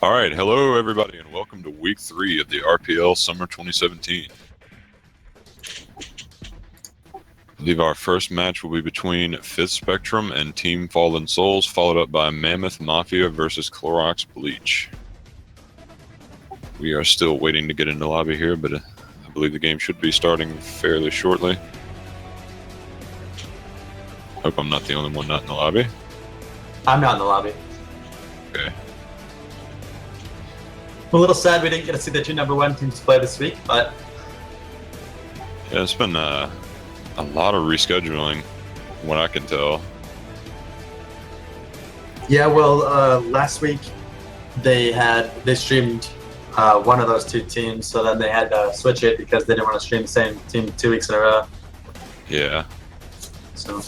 All right, hello everybody, and welcome to Week 3 of the RPL Summer 2017. I believe our first match will be between Fifth Spectrum and Team Fallen Souls, followed up by Mammoth Mafia versus Clorox Bleach. We are still waiting to get into the lobby here, but I believe the game should be starting fairly shortly. Hope I'm not the only one not in the lobby. I'm not in the lobby. Okay. I'm a little sad we didn't get to see the two number one teams play this week, but Yeah, it's been a lot of rescheduling, from what I can tell. yeah, well, last week they streamed one of those two teams, so then they had to switch it because they didn't want to stream the same team 2 weeks in a row. Yeah. So,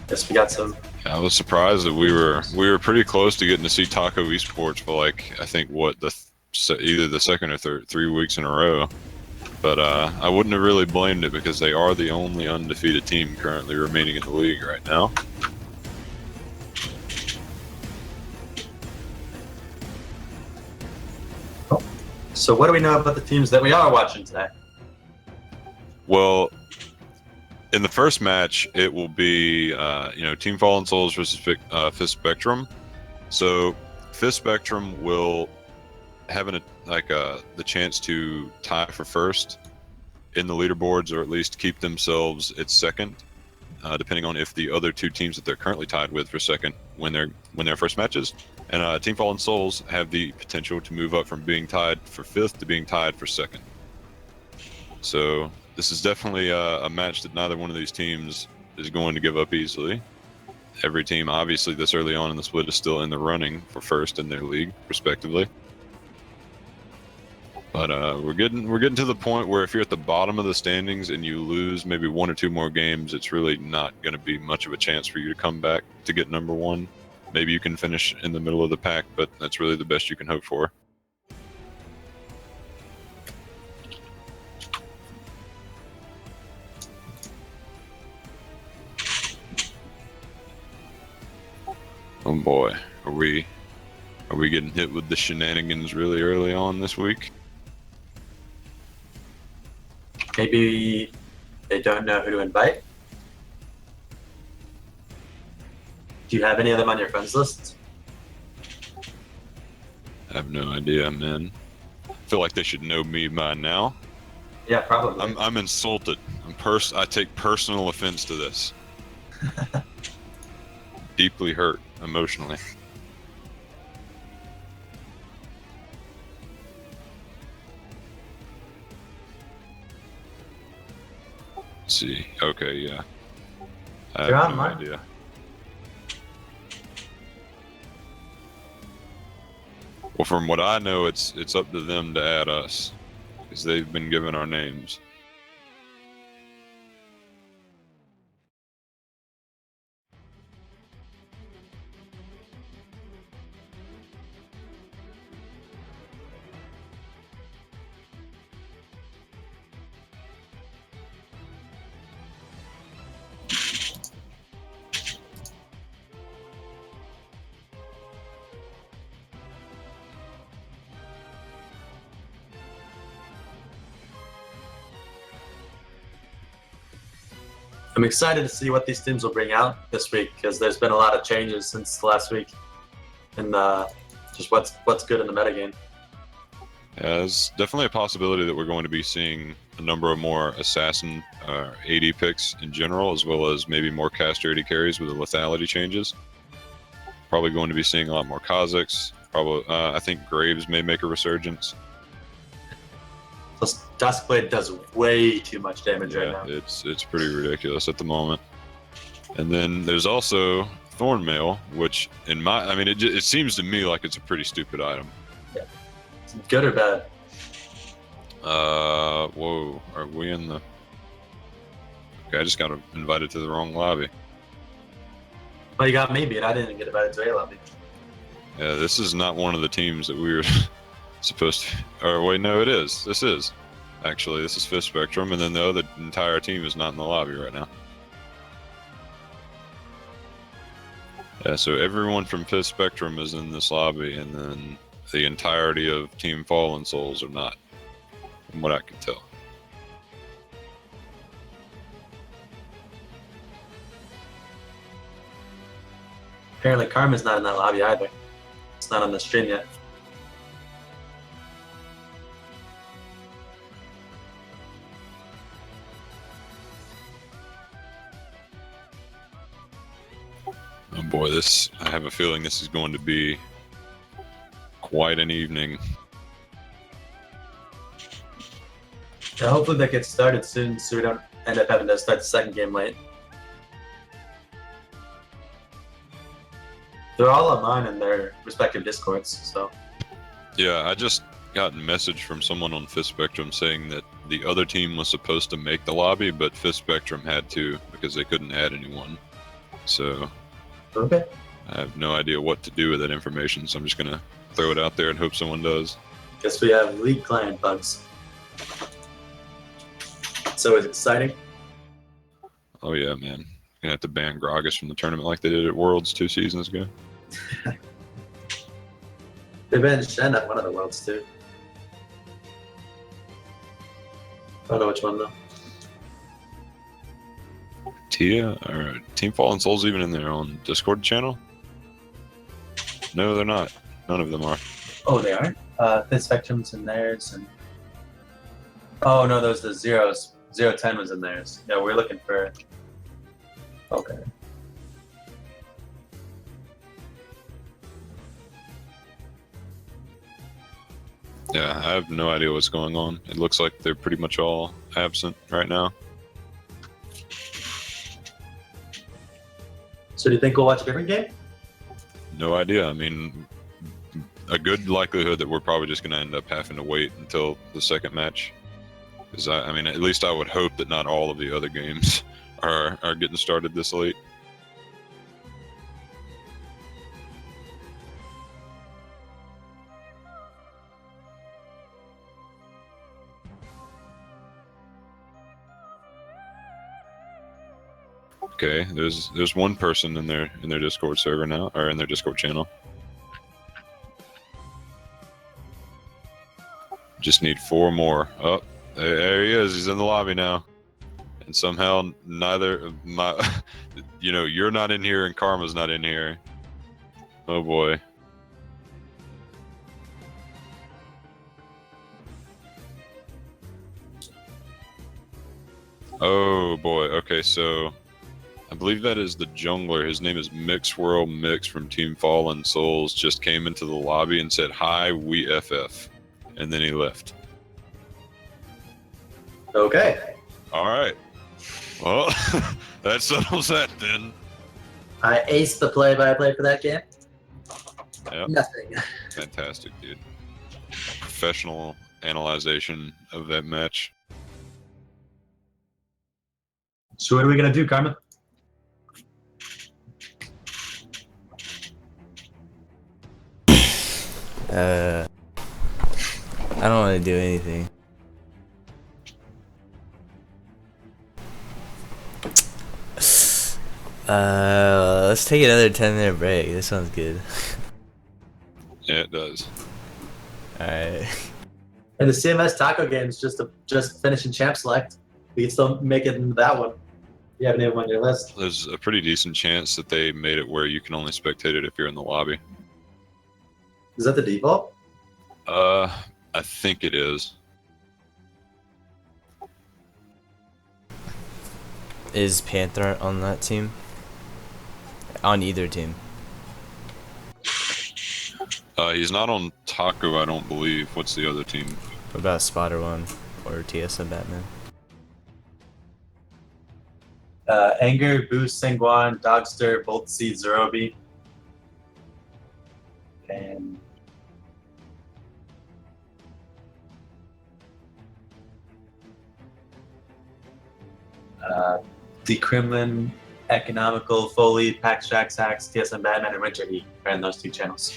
guess we got some. I was surprised that we were pretty close to getting to see Taco Esports for I think either the second or third 3 weeks in a row. But I wouldn't have really blamed it because they are the only undefeated team currently remaining in the league right now. So what do we know about the teams that we are watching today? Well, in the first match, it will be Team Fallen Souls versus Fifth Spectrum. So Fifth Spectrum will have the chance to tie for first in the leaderboards, or at least keep themselves at second, depending on if the other two teams that they're currently tied with for second win their first matches. And Team Fallen Souls have the potential to move up from being tied for fifth to being tied for second. So this is definitely a match that neither one of these teams is going to give up easily. Every team, obviously, this early on in the split is still in the running for first in their league, respectively. But we're getting to the point where if you're at the bottom of the standings and you lose maybe one or two more games, it's really not going to be much of a chance for you to come back to get number one. Maybe you can finish in the middle of the pack, but that's really the best you can hope for. Oh boy, are we getting hit with the shenanigans really early on this week? Maybe they don't know who to invite. Do you have any of them on your friends list? I have no idea, man. I feel like they should know me by now. Yeah, probably. I'm insulted. I take personal offense to this. Deeply hurt emotionally. Let's see. Okay, yeah. I They're have no online. idea. Well, from what I know, it's up to them to add us, because they've been given our names. I'm excited to see what these teams will bring out this week because there's been a lot of changes since last week, and just what's good in the metagame. Yeah, there's definitely a possibility that we're going to be seeing a number of more assassin AD picks in general, as well as maybe more caster AD carries with the lethality changes. Probably going to be seeing a lot more Kazakhs. Probably, I think Graves may make a resurgence. Plus, Duskblade does way too much damage right now. It's pretty ridiculous at the moment. And then there's also Thornmail, which it seems to me like it's a pretty stupid item. Yeah. Good or bad? Whoa, are we in the? Okay, I just got invited to the wrong lobby. Well, you got me beat. I didn't get invited to a lobby. Yeah, this is not one of the teams that we were supposed to. Or wait, no, it is. This is. Actually, this is Fifth Spectrum, and then the other entire team is not in the lobby right now. Yeah, so everyone from Fifth Spectrum is in this lobby, and then the entirety of Team Fallen Souls are not, from what I can tell. Apparently, Karma's not in that lobby either. It's not on the stream yet. Oh boy, I have a feeling this is going to be quite an evening. Yeah, hopefully that gets started soon so we don't end up having to start the second game late. They're all online in their respective Discords, so. Yeah, I just got a message from someone on Fifth Spectrum saying that the other team was supposed to make the lobby, but Fifth Spectrum had to because they couldn't add anyone. So Okay. I have no idea what to do with that information, so I'm just gonna throw it out there and hope someone does. Guess we have league client bugs. So it's exciting. Oh yeah, man. Gonna have to ban Gragas from the tournament like they did at Worlds 2 seasons ago. They banned Shen at one of the worlds too. I don't know which one though. Tia or Team Fallen Souls even in their own Discord channel? No, they're not. None of them are. Oh, they aren't? Fifth Spectrum's in theirs, and oh no, those the zeros. 010 was in theirs. Yeah, we're looking for. Okay. Yeah, I have no idea what's going on. It looks like they're pretty much all absent right now. So do you think we'll watch a different game? No idea. I mean, a good likelihood that we're probably just going to end up having to wait until the second match. Because I mean, at least I would hope that not all of the other games are getting started this late. Okay, there's one person in their Discord server now, or in their Discord channel. Just need 4 more. Oh, there he is. He's in the lobby now. And somehow neither my, you're not in here and Karma's not in here. Oh boy. Oh boy. Okay, so I believe that is the jungler. His name is Mixwirl Mix from Team Fallen Souls. Just came into the lobby and said, "Hi, we FF," and then he left. Okay. All right. Well, that settles that then. I aced the play-by-play for that game. Yep. Nothing. Fantastic, dude. Professional analyzation of that match. So what are we gonna do, Karma? I don't want to do anything. Let's take another 10-minute break. This sounds good. Yeah, it does. Alright. And the CMS taco game is just finishing champ select. We can still make it into that one. You have anyone on your list? There's a pretty decent chance that they made it where you can only spectate it if you're in the lobby. Is that the default? I think it is. Is Panther on that team? On either team. He's not on Taco, I don't believe. What's the other team? What about Spotter One or TSM Batman? Anger, Boost, Sanguan, Dogster, Bolt Seed, Zerobi. And the Kremlin, Economical, Foley, Pax Jax Hacks, TSM Batman, and Richard E are in those 2 channels.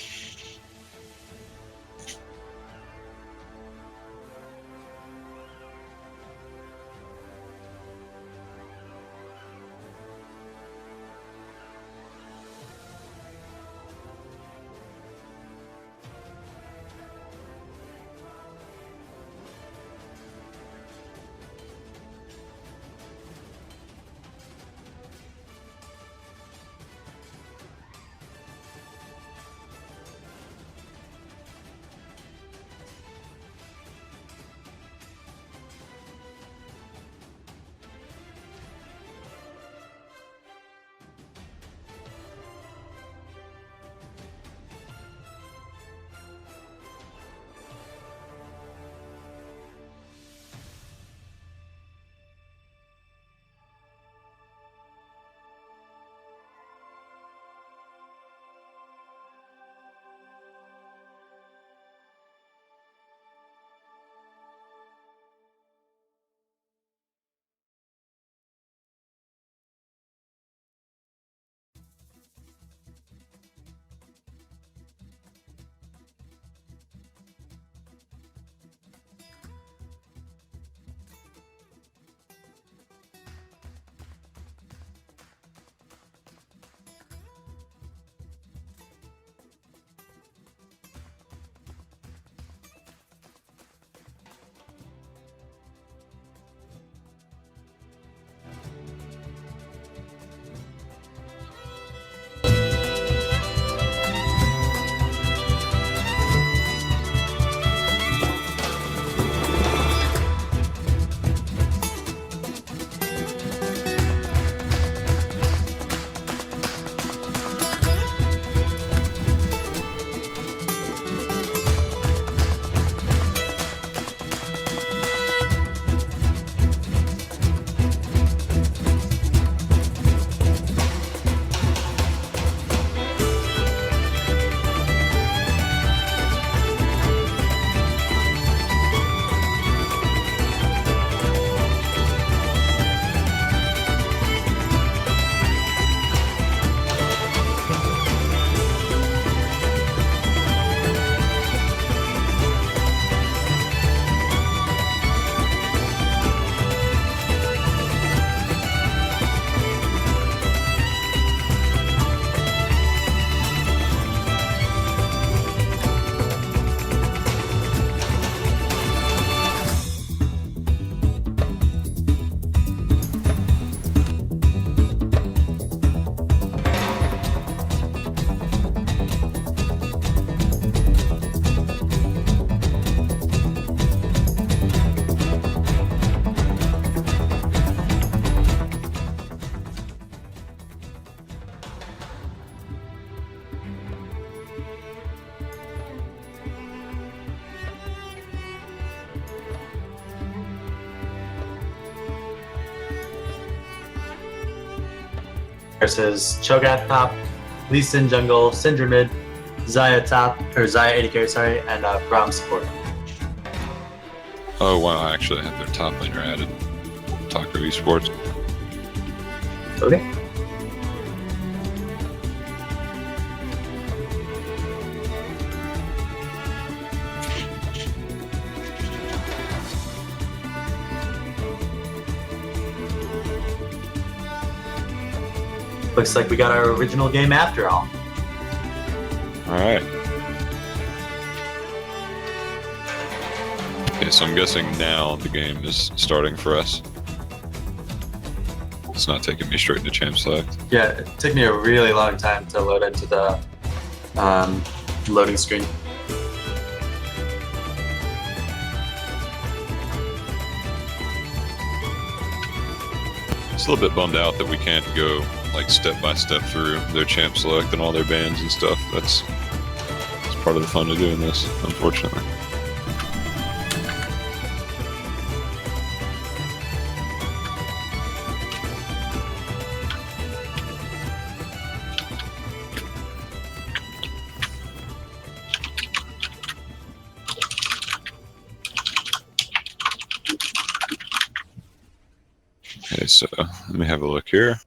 versus Cho'Gath top, Lee Sin jungle, Syndra mid, Xayah top, or Xayah AD carry, sorry, and Braum support. Oh wow, actually I have their top laner added. Taco Esports. Okay. Looks like we got our original game after all. Alright. Okay, so I'm guessing now the game is starting for us. It's not taking me straight into champ select. Yeah, it took me a really long time to load into the loading screen. It's a little bit bummed out that we can't go like step by step through their champ select and all their bans and stuff. That's part of the fun of doing this, unfortunately. Okay, so let me have a look here.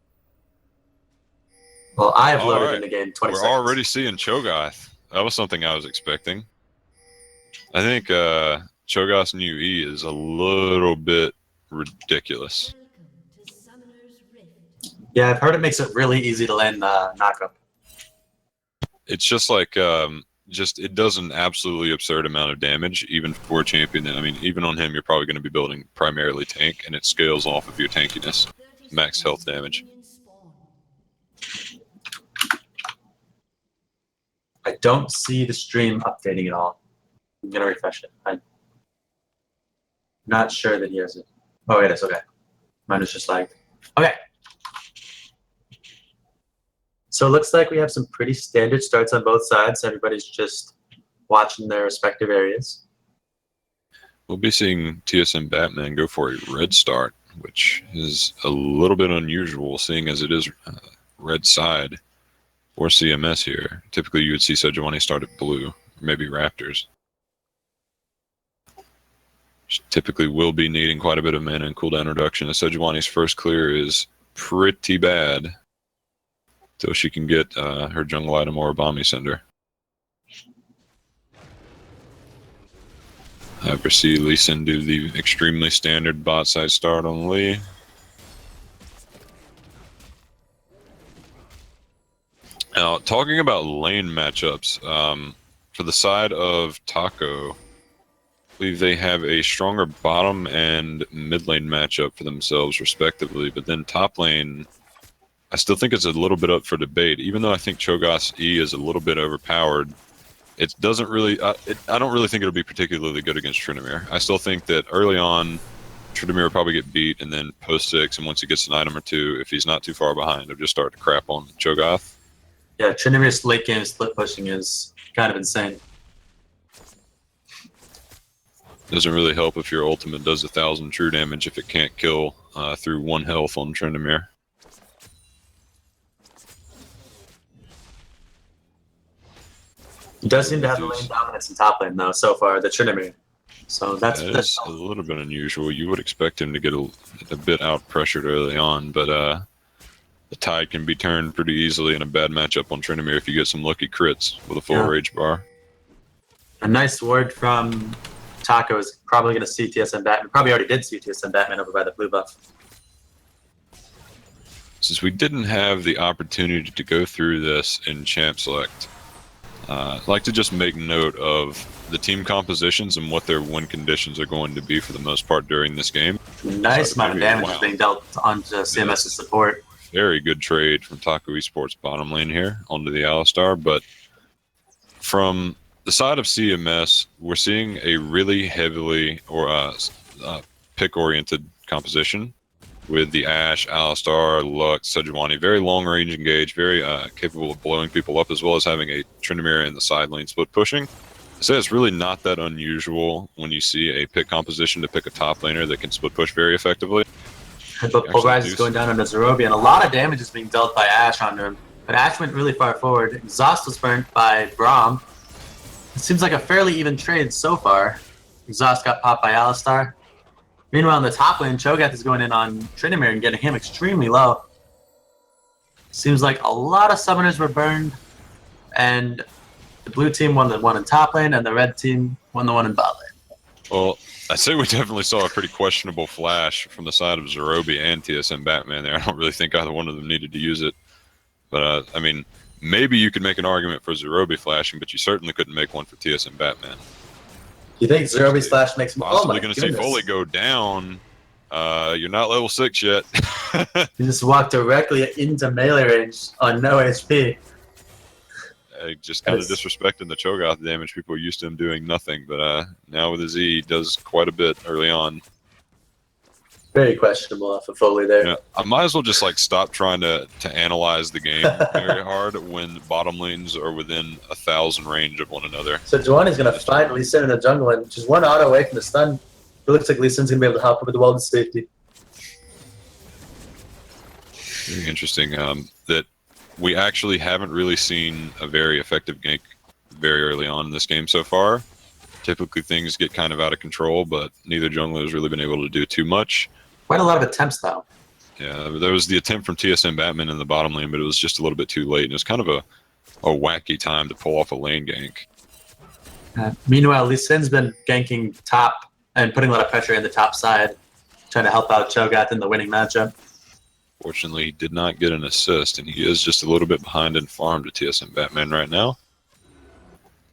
Well, I have loaded Alright. in the game 20 We're seconds. already seeing Cho'Gath. That was something I was expecting. I think Cho'Gath's new E is a little bit ridiculous. Yeah, I've heard it makes it really easy to land knockup. It's just like it does an absolutely absurd amount of damage, even for a champion. I mean, even on him, you're probably going to be building primarily tank, and it scales off of your tankiness, max health damage. I don't see the stream updating at all. I'm gonna refresh it. I'm not sure that he has it. Oh, it is. Okay. Mine is just like, okay. So it looks like we have some pretty standard starts on both sides. Everybody's just watching their respective areas. We'll be seeing TSM Batman go for a red start, which is a little bit unusual, seeing as it is red side or CMS here. Typically, you would see Sejuani start at blue, or maybe Raptors. She typically will be needing quite a bit of mana and cooldown reduction. Sejuani's first clear is pretty bad till she can get her jungle item or a Bombi Cinder. However, see Lee Sin do the extremely standard bot side start on Lee. Now, talking about lane matchups, for the side of Taco, I believe they have a stronger bottom and mid lane matchup for themselves, respectively. But then top lane, I still think it's a little bit up for debate. Even though I think Cho'Gath's E is a little bit overpowered, it doesn't really. I don't really think it'll be particularly good against Tryndamere. I still think that early on, Tryndamere will probably get beat, and then post 6, and once he gets an item or two, if he's not too far behind, he'll just start to crap on Cho'Gath. Yeah, Tryndamere's late game split pushing is kind of insane. Doesn't really help if your ultimate does 1,000 true damage if it can't kill through 1 health on Tryndamere. He does seem to have the lane dominance in top lane though so far, the Tryndamere. So that's a little bit unusual. You would expect him to get a bit out pressured early on, but the tide can be turned pretty easily in a bad matchup on Tryndamere if you get some lucky crits with a full rage bar. A nice word from Taco is probably going to see TSM Batman. Probably already did see TSM Batman over by the blue buff. Since we didn't have the opportunity to go through this in Champ Select, I'd like to just make note of the team compositions and what their win conditions are going to be for the most part during this game. Nice amount of damage is being dealt onto CMS's support. Very good trade from Taco Esports bottom lane here onto the Alistar, but from the side of CMS, we're seeing a really heavily pick-oriented composition with the Ashe, Alistar, Lux, Sejuani. Very long-range engage, very capable of blowing people up, as well as having a Tryndamere in the side lane split pushing. So it's really not that unusual when you see a pick composition to pick a top laner that can split push very effectively. But Pulverize is going down on Zerobi, and a lot of damage is being dealt by Ashe onto him. But Ashe went really far forward. Exhaust was burnt by Braum. It seems like a fairly even trade so far. Exhaust got popped by Alistar. Meanwhile, in the top lane, Cho'Gath is going in on Tryndamere and getting him extremely low. Seems like a lot of summoners were burned, and the blue team won the one in top lane, and the red team won the one in bot lane. Well, I'd say we definitely saw a pretty questionable flash from the side of Zerobi and TSM Batman there. I don't really think either one of them needed to use it. But, I mean, maybe you could make an argument for Zerobi flashing, but you certainly couldn't make one for TSM Batman. You think Zerobi's flash makes him possibly going to see Foley go down? You're not level 6 yet. You just walked directly into melee range on no HP. Just kind of disrespecting the Cho'Gath damage. People are used to him doing nothing, but now with his E, he does quite a bit early on. Very questionable off of Foley there. Yeah, I might as well just like stop trying to analyze the game very hard when bottom lanes are within 1,000 range of one another. So Juani's going to find Lee Sin in the jungle, and just one auto away from the stun. It looks like Lee Sin's going to be able to help him with the wellness safety. Very interesting that we actually haven't really seen a very effective gank very early on in this game so far. Typically things get kind of out of control, but neither jungler has really been able to do too much. Quite a lot of attempts, though. Yeah, there was the attempt from TSM Batman in the bottom lane, but it was just a little bit too late. And it was kind of a wacky time to pull off a lane gank. Meanwhile, Lee Sin's been ganking top and putting a lot of pressure in the top side, trying to help out Cho'Gath in the winning matchup. Fortunately, he did not get an assist, and he is just a little bit behind in farm to TSM Batman right now.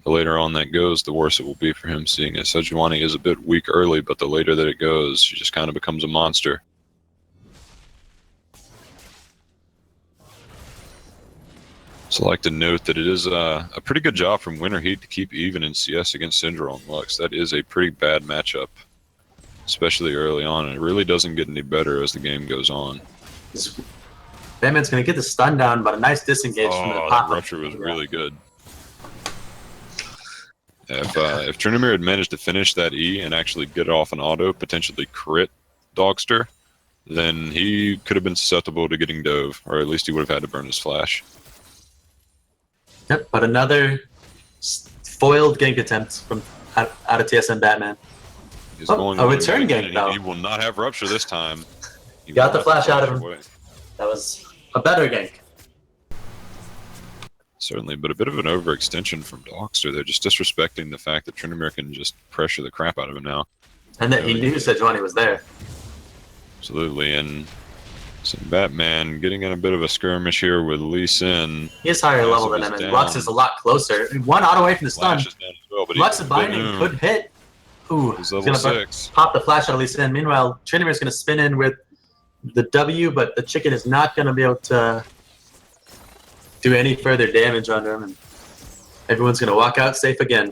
The later on that goes, the worse it will be for him, seeing as Sejuani is a bit weak early, but the later that it goes, she just kind of becomes a monster. So I'd like to note that it is a pretty good job from Winter Heat to keep even in CS against Syndra and Lux. That is a pretty bad matchup, especially early on, and it really doesn't get any better as the game goes on. Batman's going to get the stun down, but a nice disengage from the pop. That rupture was really good. If Tryndamere had managed to finish that E and actually get it off an auto, potentially crit Dogster, then he could have been susceptible to getting dove, or at least he would have had to burn his flash. Yep, but another foiled gank attempt from out of TSM Batman. He's going a return gank, though. He will not have rupture this time. He got the flash out of him. Away. That was a better gank. Certainly, but a bit of an overextension from Dogster. They're just disrespecting the fact that Tryndamere can just pressure the crap out of him now. And that he knew Sejuani was there. Absolutely, and so Batman getting in a bit of a skirmish here with Lee Sin. He is higher level than him, and Lux is a lot closer. One auto away from the stun. Well, Lux binding could hit. Ooh, he's level 6. Pop the flash out of Lee Sin. Meanwhile, Tryndamere is going to spin in with the W, but the chicken is not going to be able to do any further damage on him, and everyone's going to walk out safe again.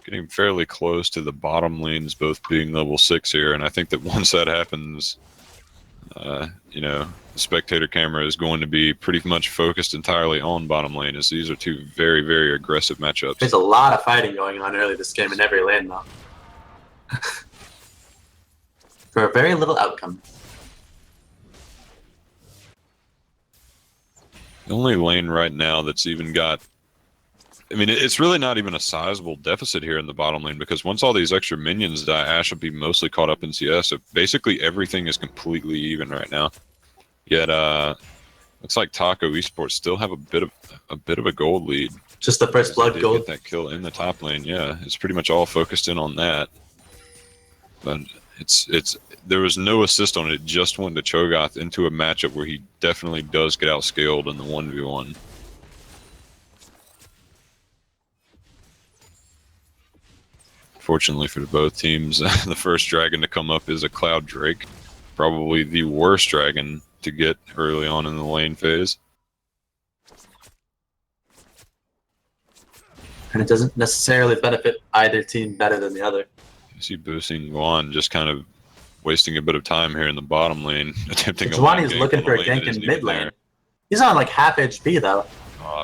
Getting fairly close to the bottom lanes both being level 6 here, and I think that once that happens, the spectator camera is going to be pretty much focused entirely on bottom lane, as these are two very, very aggressive matchups. There's a lot of fighting going on early this game in every lane, though. For a very little outcome. The only lane right now that's even got... I mean, it's really not even a sizable deficit here in the bottom lane, because once all these extra minions die, Ashe will be mostly caught up in CS, so basically everything is completely even right now. Yet, looks like Taco Esports still have a bit of a gold lead. Just the first blood gold. Get that kill in the top lane, yeah. It's pretty much all focused in on that. But there was no assist on it. It just went to Cho'Gath into a matchup where he definitely does get outscaled in the 1v1. Fortunately for both teams, the first dragon to come up is a Cloud Drake. Probably the worst dragon to get early on in the lane phase. And it doesn't necessarily benefit either team better than the other. You see Boosing Guan just kind of wasting a bit of time here in the bottom lane, attempting Juani is looking for a gank in mid lane. He's on like half HP though.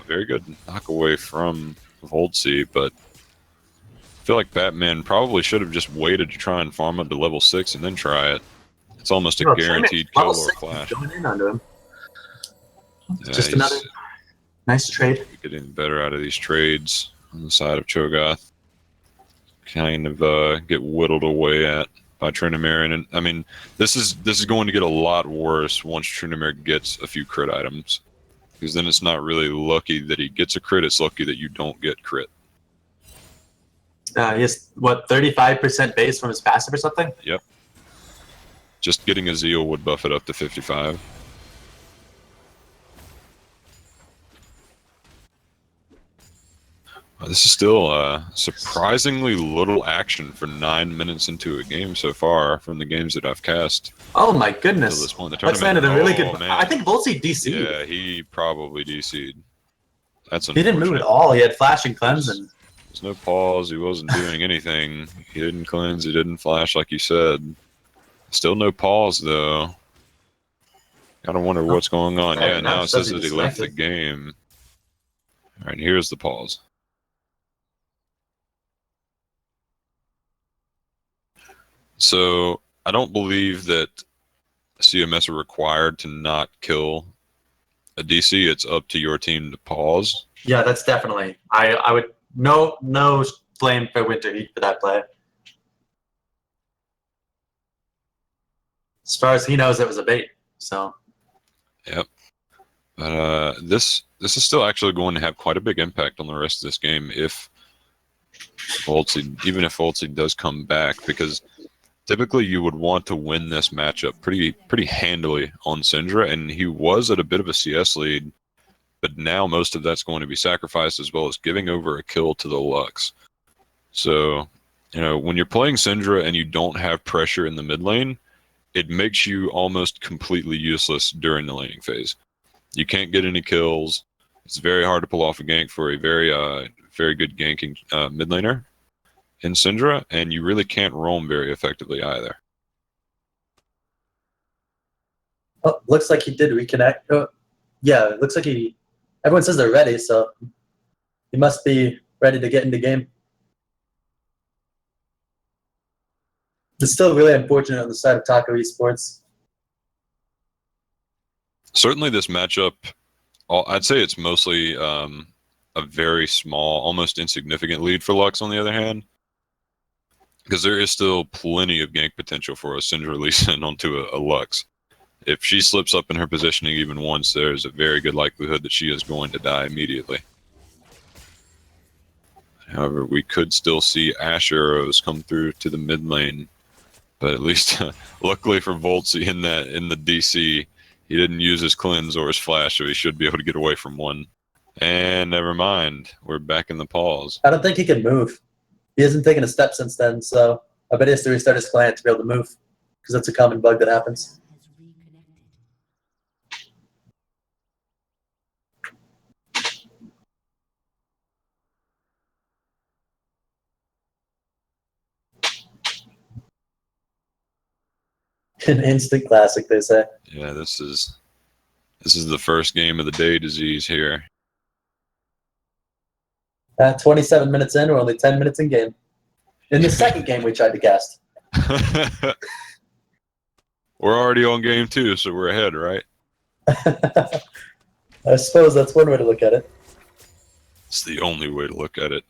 Very good knock away from Voltsy, but I feel like Batman probably should have just waited to try and farm up to level 6 and then try it. It's almost a No, guaranteed level kill or 6 flash. going in onto him. Yeah, Just another nice trade. getting better out of these trades on the side of Cho'Gath. Kind of get whittled away at by Tryndamere, and I mean this is going to get a lot worse once Tryndamere gets a few crit items, because then it's not really lucky that he gets a crit; it's lucky that you don't get crit. He has what 35% base from his passive or something. Yep. Just getting a Zeal would buff it up to 55. This is still surprisingly little action for 9 minutes into a game so far from the games that I've cast. Oh my goodness! Till this point in the Let's tournament. landed a really good. Man. I think Voltsy DC'd. Yeah, he probably DC'd. That's He didn't move at all. He had flash and cleanse, and there's no pause. He wasn't doing anything. He didn't cleanse. He didn't flash like you said. Still no pause though. Gotta wonder what's going on. Yeah, now it says that he left the game. All right, here's the pause. So I don't believe that CMS are required to not kill a DC. It's up to your team to pause. Yeah, that's definitely. I would no blame for Winter Heat for that play. As far as he knows, it was a bait. So. Yep. But this is still actually going to have quite a big impact on the rest of this game if Voltsy, even if Voltsy does come back, because typically you would want to win this matchup pretty handily on Syndra, and he was at a bit of a CS lead, but now most of that's going to be sacrificed, as well as giving over a kill to the Lux. So, you know, when you're playing Syndra and you don't have pressure in the mid lane, it makes you almost completely useless during the laning phase. You can't get any kills. It's very hard to pull off a gank for a very good ganking mid laner in Syndra, and you really can't roam very effectively either. Oh, looks like he did reconnect. Oh, yeah, it looks like he. Everyone says they're ready, so he must be ready to get into game. It's still really unfortunate on the side of Taco Esports. Certainly this matchup, I'd say it's mostly a very small, almost insignificant lead for Lux on the other hand, because there is still plenty of gank potential for a Syndra Lee Sin onto a Lux. If she slips up in her positioning even once, there's a very good likelihood that she is going to die immediately. However, we could still see Ash arrows come through to the mid lane, but at least luckily for Voltsy in the DC, he didn't use his cleanse or his flash, so he should be able to get away from one. And never mind, we're back in the pause. I don't think he can move. He hasn't taken a step since then, so I bet he has to restart his client to be able to move, because that's a common bug that happens. An instant classic, they say. Yeah, this is the first game of the day disease here. 27 minutes in, we're only 10 minutes in game. In the second game we tried to cast. We're already on game 2, so we're ahead, right? I suppose that's one way to look at it. It's the only way to look at it.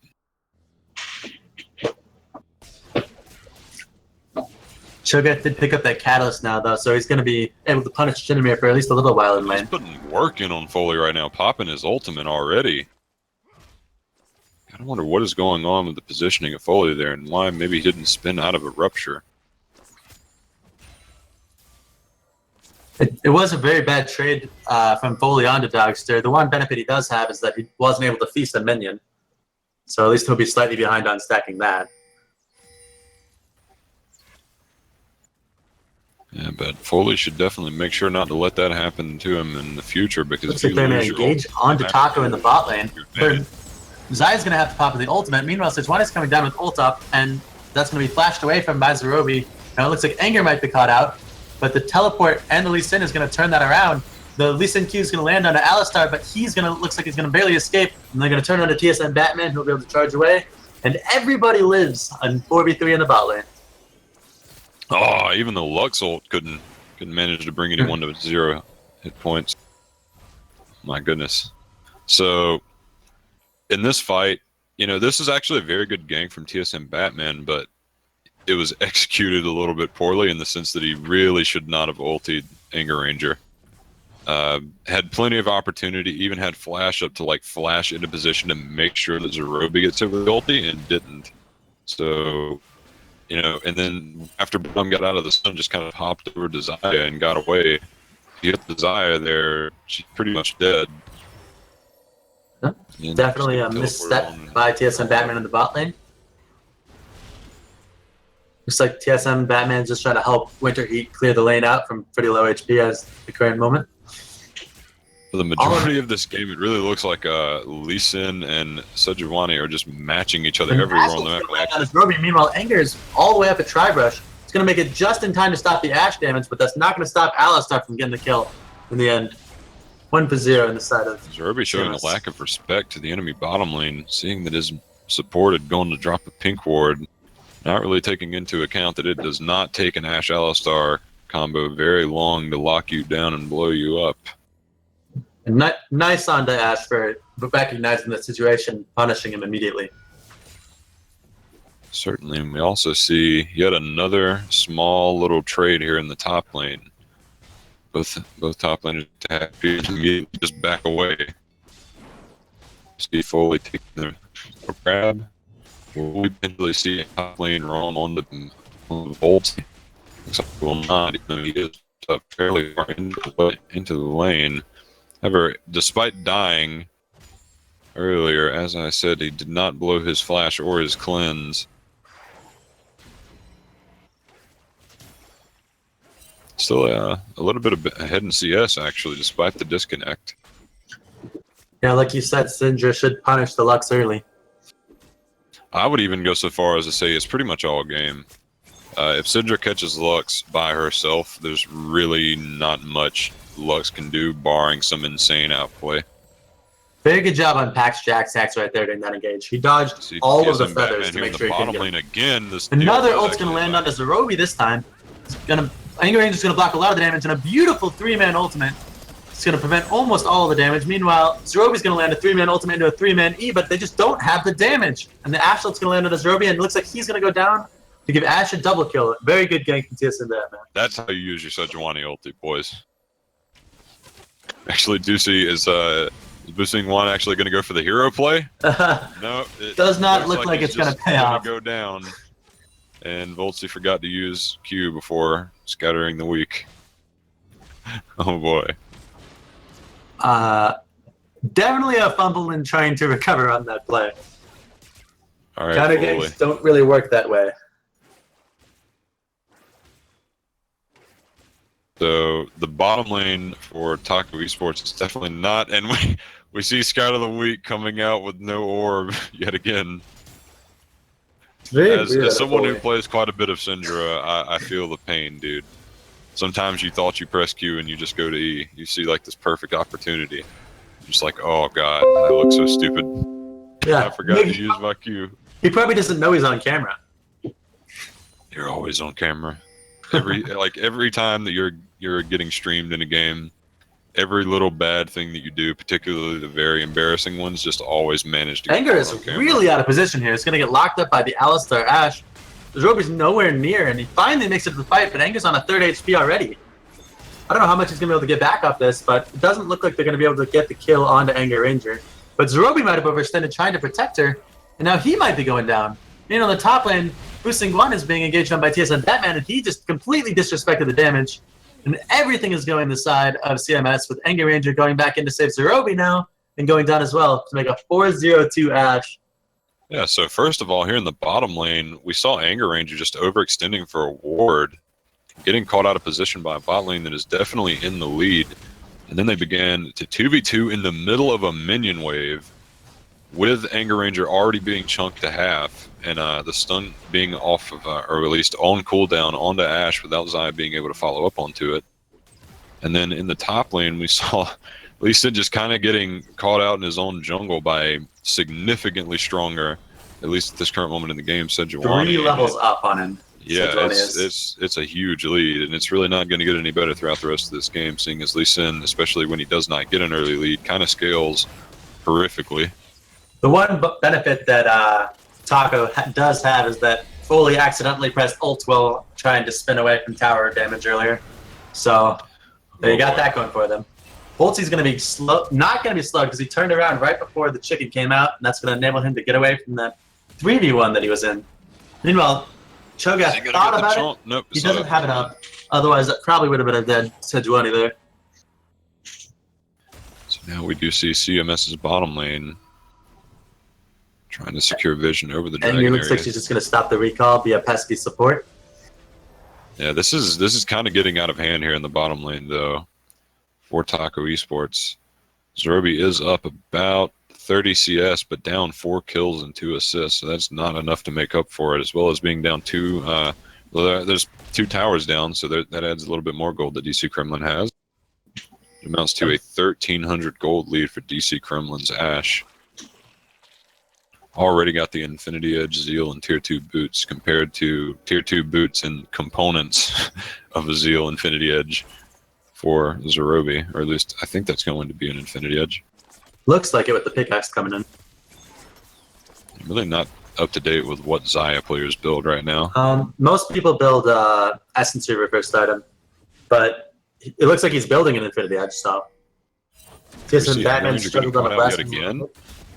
Cho'Gath did pick up that catalyst now, though, so he's going to be able to punish Tryndamere for at least a little while in lane. He's putting work in on Foley right now, popping his ultimate already. I wonder what is going on with the positioning of Foley there, and why maybe he didn't spin out of a rupture. It was a very bad trade from Foley onto Dogster. The one benefit he does have is that he wasn't able to feast a minion, so at least he'll be slightly behind on stacking that. Yeah, but Foley should definitely make sure not to let that happen to him in the future, because Looks if like they're you going lose to your engage ult, onto Taco in the bot lane. you're Zaya's going to have to pop the ultimate. Meanwhile, Sejuani's coming down with ult up, and that's going to be flashed away from Mazerobi. Now it looks like Anger might be caught out, but the teleport and the Lee Sin is going to turn that around. The Lee Sin Q is going to land onto Alistar, but looks like he's going to barely escape, and they're going to turn onto TSM Batman, who'll be able to charge away, and everybody lives on 4v3 in the bot lane. Oh, even the Lux ult couldn't manage to bring anyone to 0 hit points. My goodness. So in this fight, this is actually a very good gank from TSM Batman, but it was executed a little bit poorly in the sense that he really should not have ultied Anger Ranger. Had plenty of opportunity, even had flash up to like flash into position to make sure that Zerobi gets over the ulti and didn't. So, and then after Brum got out of the sun, just kind of hopped over to Zaya and got away. If you hit the Zaya there, she's pretty much dead. Huh? Definitely a misstep by TSM Batman in the bot lane. Looks like TSM Batman just trying to help Winter Heat clear the lane out from pretty low HP as the current moment. For the majority of this game, it really looks like Lee Sin and Sejuani are just matching each other everywhere on the map. Meanwhile, Anger is all the way up at Tribrush. It's going to make it just in time to stop the Ashe damage, but that's not going to stop Alistar from getting the kill in the end. 1-0 in the side of Zerobi showing a lack of respect to the enemy bottom lane, seeing that his support had gone to drop a pink ward, not really taking into account that it does not take an Ashe Alistar combo very long to lock you down and blow you up. And nice on to Ashe for recognizing the situation, punishing him immediately. Certainly, and we also see yet another small little trade here in the top lane. Both top laners attack immediately just back away. See Foley taking the grab. Will we potentially see a top lane roam on the Volt? Looks like we will not, even though he is up fairly far into the lane. However, despite dying earlier, as I said, he did not blow his flash or his cleanse. Still a little bit ahead in CS, actually, despite the disconnect. Yeah, like you said, Syndra should punish the Lux early. I would even go so far as to say it's pretty much all game. If Syndra catches Lux by herself, there's really not much Lux can do, barring some insane outplay. Very good job on Pax Jack's hacks right there during that engage. He dodged all of the feathers to make sure he couldn't get him. Again, Another ult's going to land onto Zerobi this time. Anger Ranger's going to block a lot of the damage, and a beautiful 3-man ultimate. It's going to prevent almost all of the damage. Meanwhile, Zerobi's going to land a 3-man ultimate into a 3-man E, but they just don't have the damage. And the Ashe ult's going to land on Zerobi, and it looks like he's going to go down to give Ashe a double kill. Very good gank from TSM Batman. That's how you use your Sejuani ulti, boys. Actually, Deucey is boosting one actually going to go for the hero play? No, it does not look like it's going to pay off. Go down. And Voltsy forgot to use Q before scattering the weak. Oh boy. Definitely a fumble in trying to recover on that play. All right, counter games don't really work that way. So the bottom lane for Taco Esports is definitely not, and we see Scout of the Week coming out with no orb yet again. As someone who plays quite a bit of Syndra, I feel the pain, dude. Sometimes you thought you press Q and you just go to E. You see like this perfect opportunity. You're just like, oh god, I look so stupid. Yeah, I forgot to use my Q. He probably doesn't know he's on camera. You're always on camera. Every time that you're getting streamed in a game, every little bad thing that you do, particularly the very embarrassing ones, just always manage to. Anger is really out of position here. It's going to get locked up by the Alistar Ashe. Zerobi's nowhere near, and he finally makes it to the fight, but Anger's on a 3rd HP already. I don't know how much he's going to be able to get back off this, but it doesn't look like they're going to be able to get the kill onto Anger Ranger. But Zerobi might have overextended trying to protect her, and now he might be going down. On the top lane, Boosting Guan is being engaged on by TSM Batman, and he just completely disrespected the damage. And everything is going the side of CMS, with Anger Ranger going back in to save Zerobi now, and going down as well to make a 4-0-2 Ashe. Yeah, so first of all, here in the bottom lane, we saw Anger Ranger just overextending for a ward, getting caught out of position by a bot lane that is definitely in the lead. And then they began to 2v2 in the middle of a minion wave, with Anger Ranger already being chunked to half, and the stun being off of, or released on cooldown onto Ashe without Zaya being able to follow up onto it. And then in the top lane, we saw Lee Sin just kind of getting caught out in his own jungle by a significantly stronger, at least at this current moment in the game, Sejuani. 3 levels up on him. Yeah, Sejuani is. it's a huge lead, and it's really not going to get any better throughout the rest of this game, seeing as Lee Sin, especially when he does not get an early lead, kind of scales horrifically. The one benefit that Taco does have is that Foley accidentally pressed ult while trying to spin away from tower damage earlier. So they got that going for them. Boltzy's going to be slow, not going to be slow because he turned around right before the chicken came out, and that's going to enable him to get away from the 3v1 that he was in. Meanwhile, Cho'Gath thought about it. Nope, he doesn't have it up. Otherwise, that probably would have been a dead Sejuani there. So now we do see CMS's bottom lane trying to secure vision over the dragon And it area. looks like she's just going to stop the recall, be a pesky support. Yeah, this is kind of getting out of hand here in the bottom lane, though, for Taco Esports. Zerobi is up about 30 CS, but down 4 kills and 2 assists, so that's not enough to make up for it, as well as being down 2. Well, there's 2 towers down, so that adds a little bit more gold that DC Kremlin has. It amounts to a 1,300 gold lead for DC Kremlin's Ashe. Already got the Infinity Edge Zeal and Tier 2 boots compared to Tier 2 boots and components of a Zeal Infinity Edge for Zerobi, or at least I think that's going to be an Infinity Edge. Looks like it with the pickaxe coming in. I'm really not up to date with what Xayah players build right now. Most people build Essence Reaver first item, but it looks like he's building an Infinity Edge, so. TSM Batman struggled on the last again.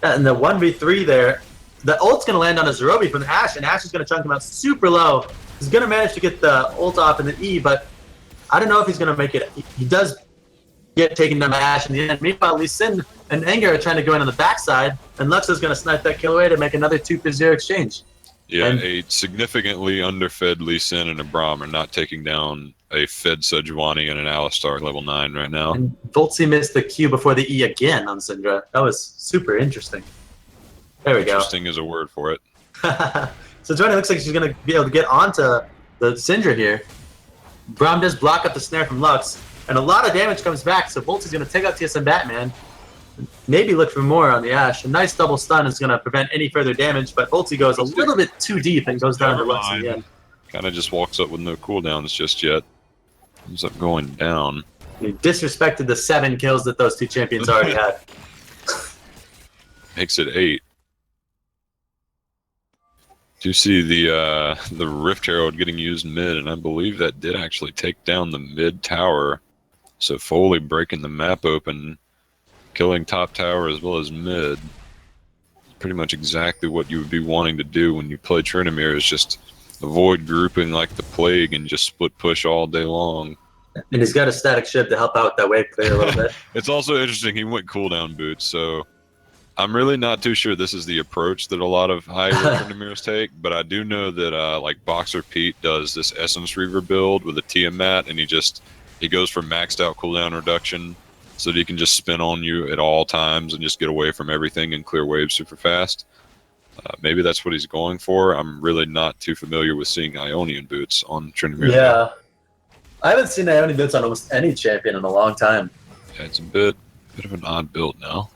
And the 1v3 there, the ult's going to land on a Zerobi from Ashe, and Ashe is going to chunk him out super low. He's going to manage to get the ult off in the E, but I don't know if he's going to make it. He does get taken down by Ashe in the end. Meanwhile, Lee Sin and Anger are trying to go in on the backside, and Lux is going to snipe that kill away to make another 2-0 exchange. Yeah, and a significantly underfed Lee Sin and a Braum are not taking down a fed Sejuani and an Alistar level 9 right now. And Voltzy missed the Q before the E again on Syndra. That was super interesting. There we go. Interesting is a word for it. So Sejuani looks like she's going to be able to get onto the Syndra here. Braum does block up the snare from Lux, and a lot of damage comes back, so Voltzy's going to take out TSM Batman. Maybe look for more on the Ashe. A nice double stun is going to prevent any further damage, but Voltzy goes a little bit too deep and goes down to Lux again. Kind of just walks up with no cooldowns just yet. Ends up going down. He disrespected the 7 kills that those 2 champions already had. Makes it 8. Do see the Rift Herald getting used mid, and I believe that did actually take down the mid tower. So Foley breaking the map open, killing top tower as well as mid. Pretty much exactly what you would be wanting to do when you play Trinamir, is just avoid grouping like the plague and just split push all day long. And he's got a static ship to help out that wave clear a little bit. It's also interesting, he went cooldown boots, so I'm really not too sure this is the approach that a lot of higher Trinamirs take, but I do know that like Boxer Pete does this Essence Reaver build with a Tiamat, and he goes for maxed out cooldown reduction so that he can just spin on you at all times and just get away from everything and clear waves super fast. Maybe that's what he's going for. I'm really not too familiar with seeing Ionian boots on Trinamir. Yeah. I haven't seen Ionian boots on almost any champion in a long time. Yeah, it's a bit of an odd build now.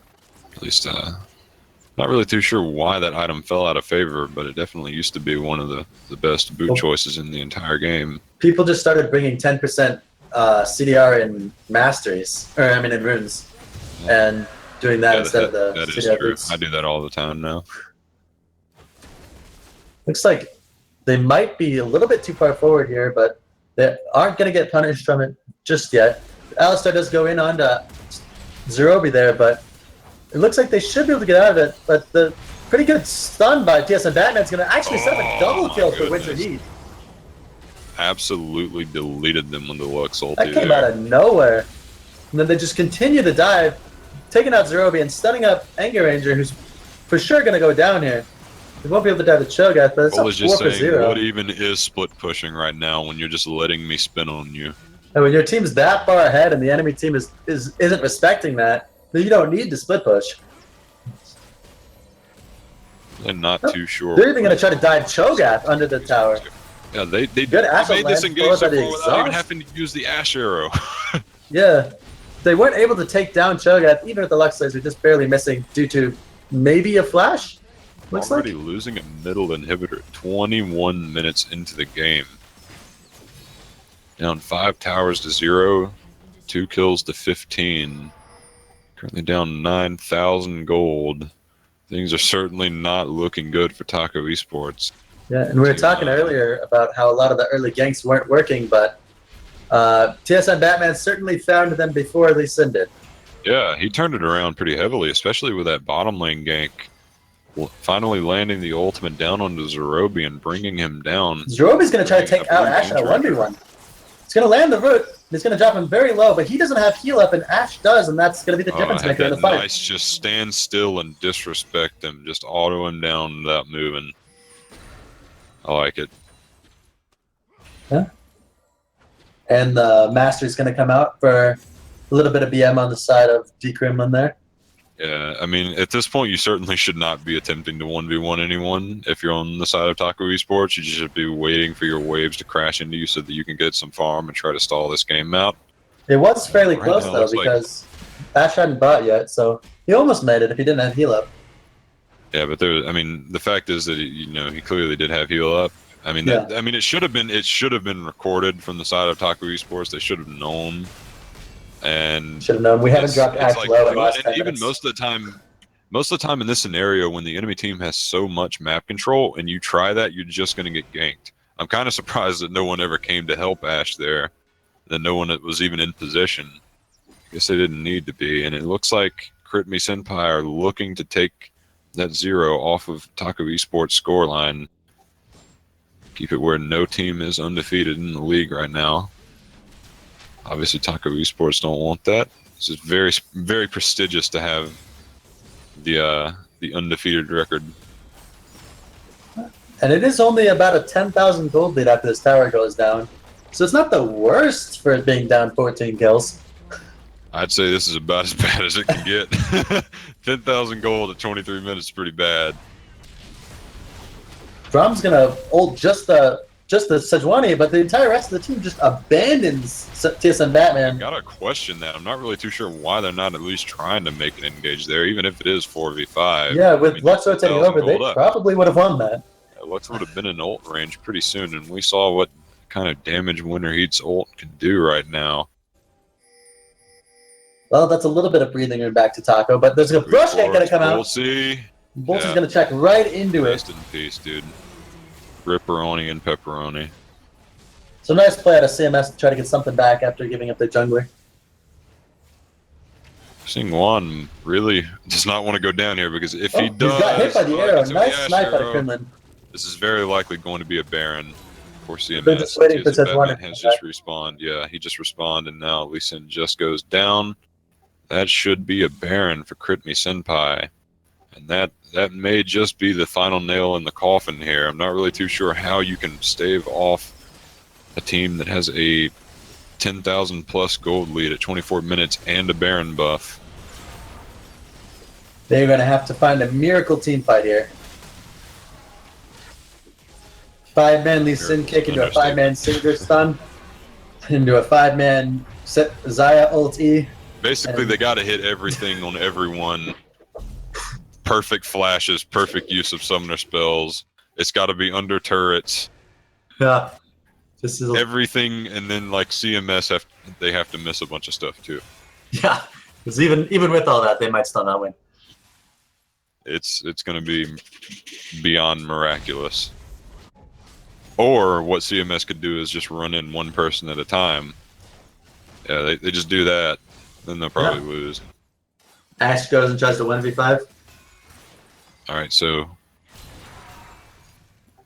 At least, not really too sure why that item fell out of favor, but it definitely used to be one of the best boot choices in the entire game. People just started bringing 10% CDR in masteries, or I mean in runes, and doing that instead of the that is CDR true. boots. I do that all the time now. Looks like they might be a little bit too far forward here, but they aren't going to get punished from it just yet. Alistar does go in onto Zerobi there, but it looks like they should be able to get out of it. But the pretty good stun by TSM Batman's going to actually set up a double kill for Winter Heat. Absolutely deleted them when the Lux ulti That came out of nowhere. And then they just continue to dive, taking out Zerobi and stunning up Anger Ranger, who's for sure going to go down here. They won't be able to dive the Cho'Gath, but it's I up was just 4 for saying, 0. what even is split pushing right now when you're just letting me spin on you? And when your team's that far ahead and the enemy team isn't respecting that, then you don't need to split push. I'm not too sure. They're even going to try to dive Cho'Gath under the tower. Yeah, they Good Ashe made this land engage followed so by the far without even exhaust. having to use the Ashe arrow. Yeah. They weren't able to take down Cho'Gath, even with the Lux Laser just barely missing due to maybe a flash. Looks already like. losing a middle inhibitor 21 minutes into the game. Down 5 towers to 0, 2 kills to 15. Currently down 9,000 gold. Things are certainly not looking good for Taco Esports. Yeah, and we were talking earlier about how a lot of the early ganks weren't working, but TSN Batman certainly found them before Lee Sin did. Yeah, he turned it around pretty heavily, especially with that bottom lane gank. Finally landing the ultimate down onto Zerobi, bringing him down. Zerobi's going to try to take out Ash in a 1v1. He's going to land the root. He's going to drop him very low, but he doesn't have heal up, and Ash does, and that's going to be the difference maker in the fight. Nice, just stand still and disrespect him. Just auto him down without moving. I like it. Yeah. And the Master's going to come out for a little bit of BM on the side of D-Kremlin there. Yeah, I mean, at this point, you certainly should not be attempting to 1v1 anyone. If you're on the side of Taco Esports, you should be waiting for your waves to crash into you so that you can get some farm and try to stall this game out. It was fairly close, though, because Ash hadn't bought yet, so he almost made it if he didn't have heal up. Yeah, but I mean, the fact is that he clearly did have heal up. I mean, it should have been recorded from the side of Taco Esports. They should have known. And should have known. We haven't dropped Ash low in the last 10 even minutes. most of the time in this scenario, when the enemy team has so much map control and you try that, you're just going to get ganked. I'm kind of surprised that no one ever came to help Ash there, that no one was even in position. I guess they didn't need to be, and it looks like Crit Me Senpai are looking to take that 0 off of Taco Esports scoreline. Keep it where no team is undefeated in the league right now. Obviously, Taco Esports don't want that. This is very, very prestigious to have the undefeated record. And it is only about a 10,000 gold lead after this tower goes down. So it's not the worst for it being down 14 kills. I'd say this is about as bad as it can get. 10,000 gold at 23 minutes is pretty bad. Brom's gonna ult just the Sejuani, but the entire rest of the team just abandons TSN Batman. I gotta question that. I'm not really too sure why they're not at least trying to make an engage there, even if it is 4v5. Yeah, with Lux rotating over, they probably would have won that. Yeah, Lux would have been in ult range pretty soon, and we saw what kind of damage Winter Heat's ult can do right now. Well, that's a little bit of breathing room back to Taco, but there's a brush gank gonna come out. Bolt's is gonna check right into it. Rest in peace, dude. Ripperoni and pepperoni. So nice play out of CMS to try to get something back after giving up their jungler. Xingwan really does not want to go down here because if he does, he's got hit by the arrow. Nice snipe out of Kremlin. This is very likely going to be a Baron for CMS. They're just waiting for Batman has just respawned. Yeah, he just respawned, and now Lee Sin just goes down. That should be a Baron for Crit Me Senpai. And that may just be the final nail in the coffin here. I'm not really too sure how you can stave off a team that has a 10,000 plus gold lead at 24 minutes and a Baron buff. They're going to have to find a miracle team fight here. 5-man Lee Sin kick into a 5-man Cinder stun, into a 5-man Zaya ult E. Basically, they got to hit everything on everyone. Perfect flashes, perfect use of summoner spells. It's got to be under turrets. Yeah, this is everything, and then like CMS they have to miss a bunch of stuff too. Yeah, because even with all that, they might still not win. It's going to be beyond miraculous. Or what CMS could do is just run in one person at a time. Yeah, they just do that, then they'll probably lose. Ash goes and tries to 1v5. All right, so I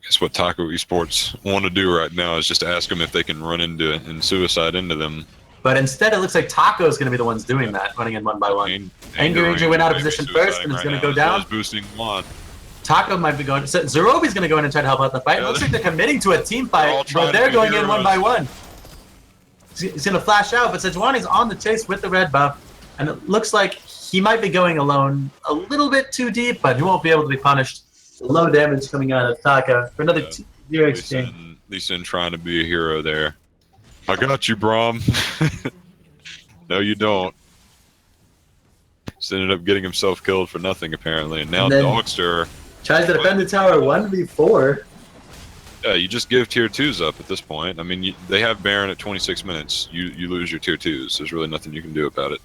guess what Taco Esports want to do right now is just ask them if they can run into and suicide into them. But instead, it looks like Taco's going to be the ones doing that, running in one by one. Anger Ranger went out of position first, and he's going to go down. Boosting one. Taco might be going. So Zerobi's going to go in and try to help out the fight. It looks like they're committing to a team fight, but they're going in one by one. He's going to flash out, but Sejuani's on the chase with the red buff, and it looks like he might be going Alone a little bit too deep, but he won't be able to be punished. Low damage coming out of Taka for another 0 exchange. Lee Sin trying to be a hero there. I got you, Brom. No, you don't. Just ended up getting himself killed for nothing, apparently. And now Dogster Tries to defend the tower 1v4. Yeah, you just give tier 2s up at this point. I mean, they have Baron at 26 minutes. You lose your tier 2s. There's really nothing you can do about it.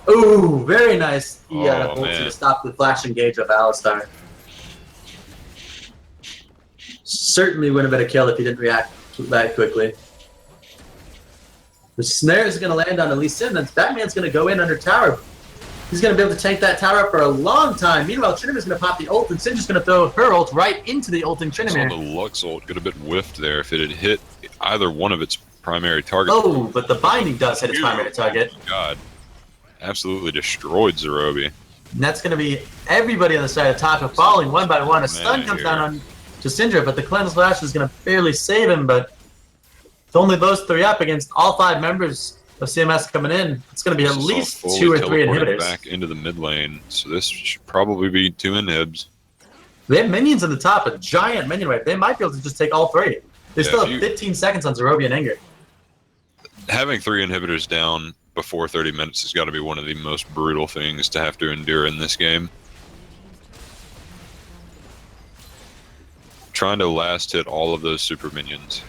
Ooh, very nice. He got a Oh, ulti man. to stop the flash engage of Alistar. Certainly would have been a kill if he didn't react that quickly. The snare is going to land on Lee Sin, and Batman's going to go in under tower. He's going to be able to tank that tower up for a long time. Meanwhile, Trinimir's going to pop the ult, and Sindra's going to throw her ult right into the ulting Trinimir. So the Lux ult could have been whiffed there if it had hit either one of its primary targets. Oh, but the binding does hit its primary target. God. Absolutely destroyed Zerobi. And that's going to be everybody on the side of Taco falling one by one. A stun comes down on to Syndra, but the Cleanse Lash is going to barely save him, but with only those 3 up against all 5 members of CMS coming in, it's going to be at least 2 or 3 inhibitors. Back into the mid lane, so this should probably be 2 inhibs. They have minions on the top, a giant minion wave. They might be able to just take all 3. They still have 15 seconds on Zerobi and Anger. Having 3 inhibitors down before 30 minutes has got to be one of the most brutal things to have to endure in this game. Trying to last hit all of those super minions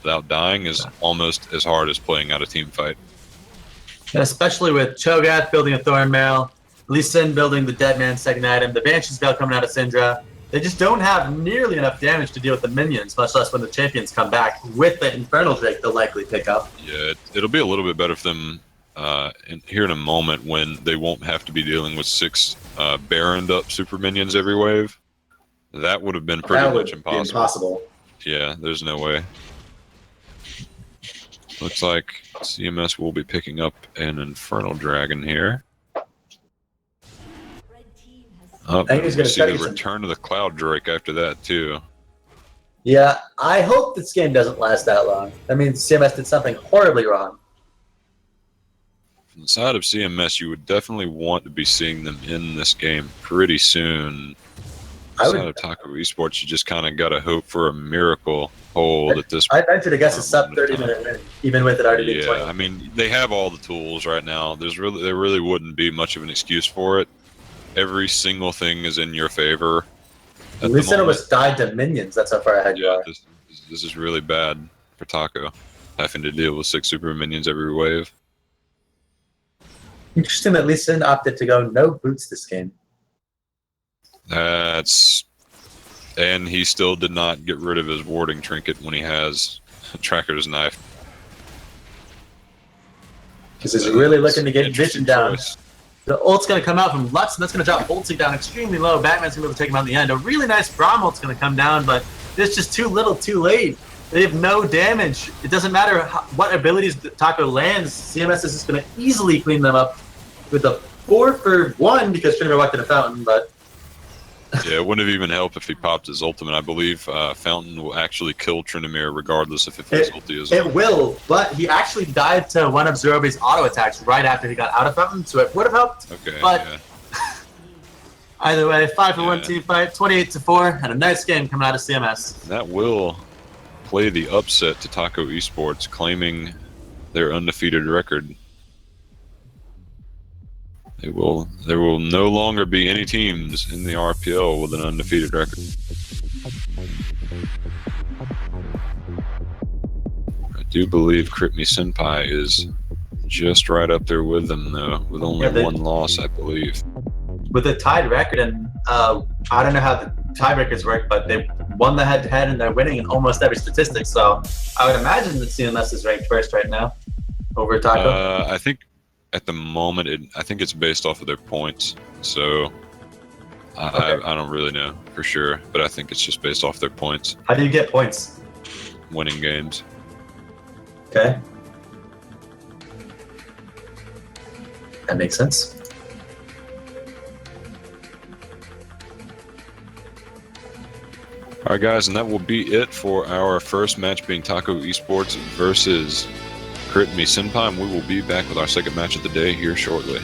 without dying is almost as hard as playing out a team fight. And especially with Cho'Gath building a Thorn Mail, Lee Sin building the Dead Man's second item, the Banshee's Veil coming out of Syndra. They just don't have nearly enough damage to deal with the minions, much less when the champions come back with the Infernal Drake they'll likely pick up. Yeah, it'll be a little bit better for them here in a moment when they won't have to be dealing with 6 Baroned up super minions every wave. That would have been pretty much impossible. Yeah, there's no way. Looks like CMS will be picking up an Infernal Dragon here. Oh, we see the return of the Cloud Drake after that, too. Yeah, I hope this game doesn't last that long. That means CMS did something horribly wrong. From the side of CMS, you would definitely want to be seeing them in this game pretty soon. Outside of Taco Esports, you just kind of got to hope for a miracle hold at this point. I venture to guess a sub 30-minute win, even with it already being 20. Yeah, I mean, they have all the tools right now. There really wouldn't be much of an excuse for it. Every single thing is in your favor. Lee Sin almost died to minions. That's how far ahead you are. This is really bad for Taco, having to deal with 6 super minions every wave. Interesting that Lee Sin opted to go no boots this game. And he still did not get rid of his warding trinket when he has Tracker's Knife. Because he's really looking to get Vision down. The ult's going to come out from Lutz, and that's going to drop Boltsy down extremely low. Batman's going to be able to take him out in the end. A really nice Braum ult's going to come down, but it's just too little, too late. They have no damage. It doesn't matter what abilities Taco lands. CMS is just going to easily clean them up with a 4-for-1 because Trinimir walked in a fountain, but... Yeah, it wouldn't have even helped if he popped his ultimate. I believe Fountain will actually kill Trinimir regardless if his ulti is. It will, but he actually died to one of Zerobi's auto attacks right after he got out of Fountain, so it would have helped. Okay. But yeah. Either way, 5-for-1 team fight, 28-4, and a nice game coming out of CMS. That will play the upset to Taco Esports, claiming their undefeated record. There will no longer be any teams in the RPL with an undefeated record. I do believe Crit Me Senpai is just right up there with them, though, with only 1 loss, I believe. With a tied record, and I don't know how the tiebreakers work, but they won the head-to-head, and they're winning in almost every statistic, so I would imagine that CMS is ranked first right now over Taco. I think at the moment, I think it's based off of their points, so I don't really know for sure, but I think it's just based off their points. How do you get points? Winning games. Okay. That makes sense. All right, guys, and that will be it for our first match, being Taco Esports versus Crit Me Senpai, and we will be back with our second match of the day here shortly.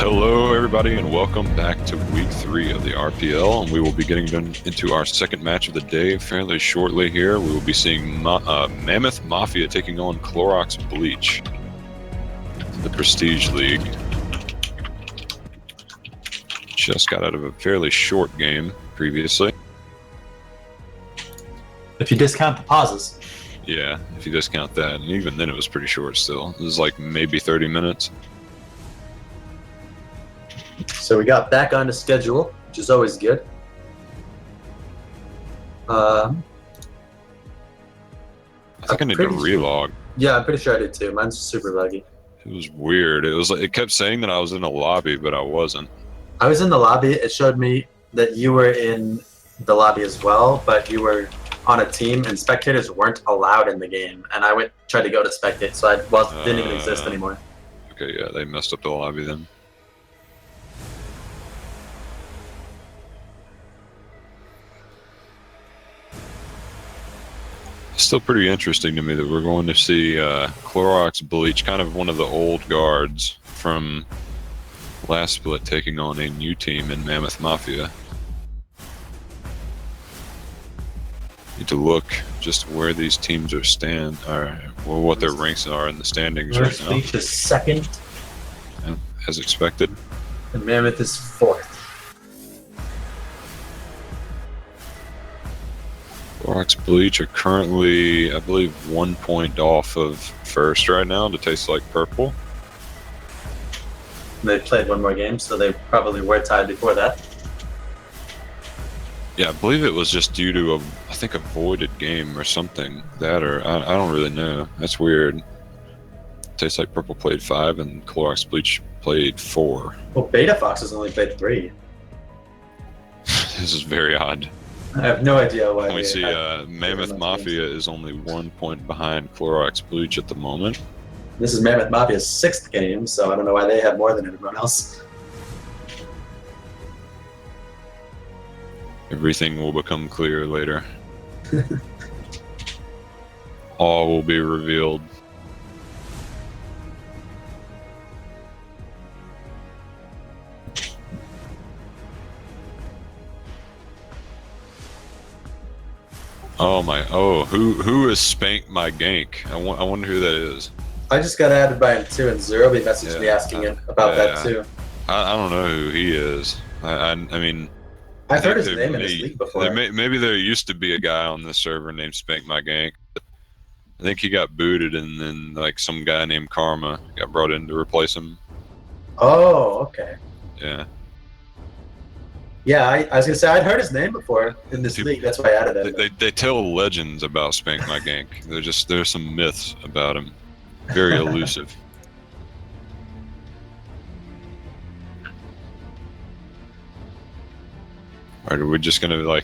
Hello, everybody, and welcome back to week 3 of the RPL. And we will be getting into our second match of the day fairly shortly here. We will be seeing Mammoth Mafia taking on Clorox Bleach, the Prestige League. Just got out of a fairly short game previously. If you discount the pauses. Yeah, if you discount that. And even then it was pretty short still. It was like maybe 30 minutes. So we got back on the schedule, which is always good. I think I need to relog. Yeah, I'm pretty sure I did too. Mine's super buggy. It was weird. It was like it kept saying that I was in a lobby, but I wasn't. I was in the lobby. It showed me that you were in the lobby as well, but you were on a team and spectators weren't allowed in the game. And I tried to go to spectate, so I didn't even exist anymore. Okay, yeah, they messed up the lobby then. Still pretty interesting to me that we're going to see Clorox Bleach, kind of one of the old guards from last split, taking on a new team in Mammoth Mafia. Need to look just where these teams are well, what their ranks are in the standings right now. Bleach is second. Yeah, as expected. And Mammoth is fourth. Clorox Bleach are currently, I believe, 1 point off of first right now to Taste Like Purple. They played one more game, so they probably were tied before that. Yeah, I believe it was just due to I think a voided game or something. That or I don't really know. That's weird. Taste Like Purple played 5 and Clorox Bleach played 4. Well, Beta Fox has only played 3. This is very odd. I have no idea why. We see Mammoth Mafia is only 1 point behind Clorox Bleach at the moment. This is Mammoth Mafia's 6th game, so I don't know why they have more than everyone else. Everything will become clear later. All will be revealed. Who has spanked my gank? I wonder who that is. I just got added by him too, and Zerobi messaged me asking him about that too. I don't know who he is. I mean, I've heard his name in this league before. Maybe there used to be a guy on this server named Spank My Gank. I think he got booted, and then like some guy named Karma got brought in to replace him. Oh, okay. Yeah. Yeah, I was gonna say I'd heard his name before in this league. That's why I added him. They tell legends about Spank My Gank. There's some myths about him. Very elusive. Or are we just gonna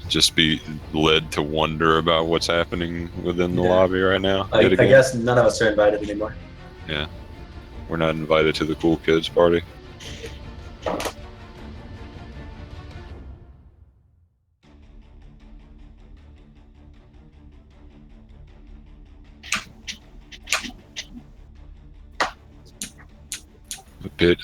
just be led to wonder about what's happening within the lobby right now? I guess none of us are invited anymore. Yeah, we're not invited to the cool kids party. A bit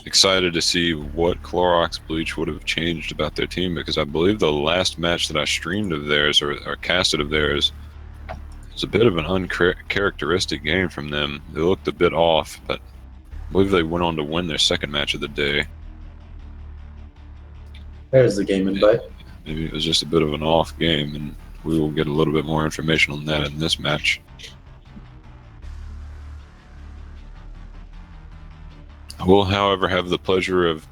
excited to see what Clorox Bleach would have changed about their team, because I believe the last match that I streamed of theirs or casted of theirs was a bit of an uncharacteristic game from them. They looked a bit off, but I believe they went on to win their second match of the day. There's the game invite. Maybe it was just a bit of an off game, and we will get a little bit more information on that in this match. I will, however, have the pleasure of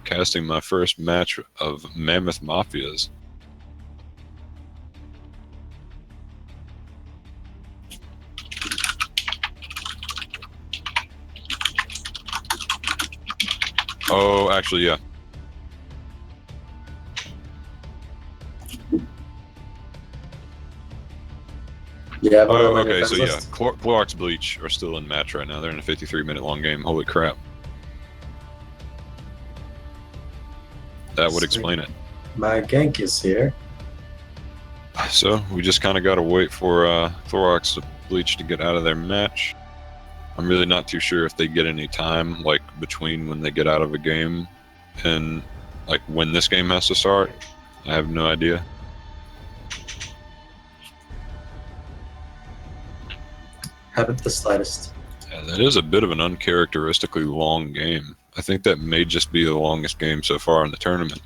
casting my first match of Mammoth Mafias. Oh, actually, yeah. Yeah. Oh, okay, so yeah, Clorox Bleach are still in match right now. They're in a 53-minute long game. Holy crap. That would explain it. My gank is here. So we just kind of got to wait for Clorox Bleach to get out of their match. I'm really not too sure if they get any time like between when they get out of a game and like when this game has to start. I have no idea. Haven't the slightest. Yeah, that is a bit of an uncharacteristically long game. I think that may just be the longest game so far in the tournament.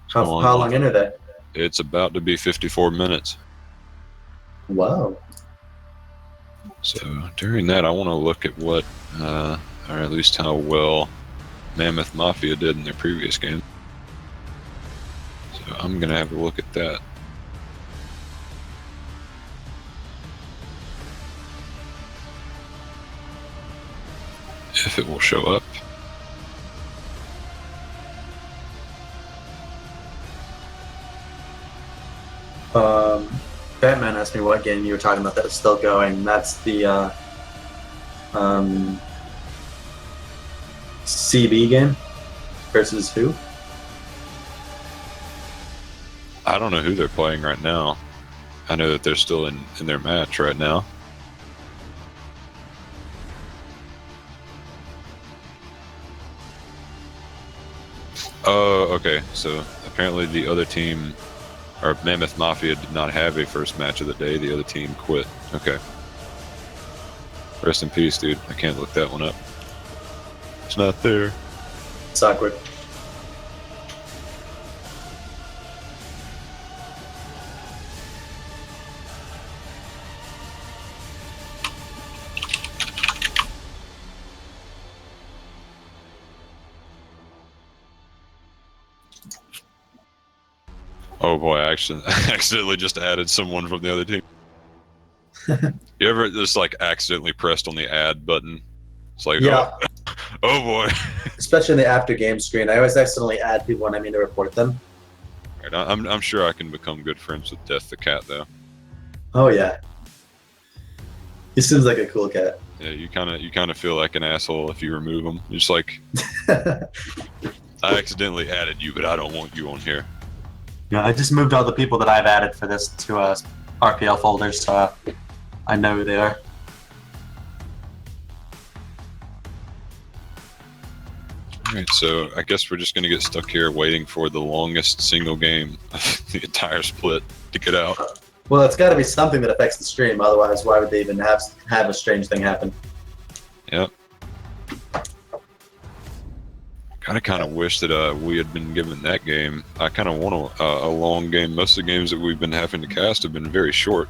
How long in are they? It's about to be 54 minutes. Wow. So during that, I want to look at what, or at least how well Mammoth Mafia did in their previous game. So I'm going to have a look at that. If it will show up. Batman asked me what game you were talking about that is still going. That's the CB game versus who? I don't know who they're playing right now. I know that they're still in their match right now. Oh, okay. So apparently the other team, or Mammoth Mafia, did not have a first match of the day. The other team quit. Okay. Rest in peace, dude. I can't look that one up. It's not there. It's awkward. Oh boy, I accidentally just added someone from the other team. You ever just like accidentally pressed on the add button? It's like, Yeah. oh boy. Especially in the after game screen. I always accidentally add people when I mean to report them. Right, I'm sure I can become good friends with Death the Cat though. Oh yeah. He seems like a cool cat. Yeah, you kind of feel like an asshole if you remove him. You're just like, I accidentally added you, but I don't want you on here. Yeah, I just moved all the people that I've added for this to RPL folders, so I know who they are. Alright, so I guess we're just going to get stuck here waiting for the longest single game of the entire split to get out. Well, it's got to be something that affects the stream. Otherwise, why would they even have a strange thing happen? Yep. I kind of wish that we had been given that game. I kind of want a long game. Most of the games that we've been having to cast have been very short.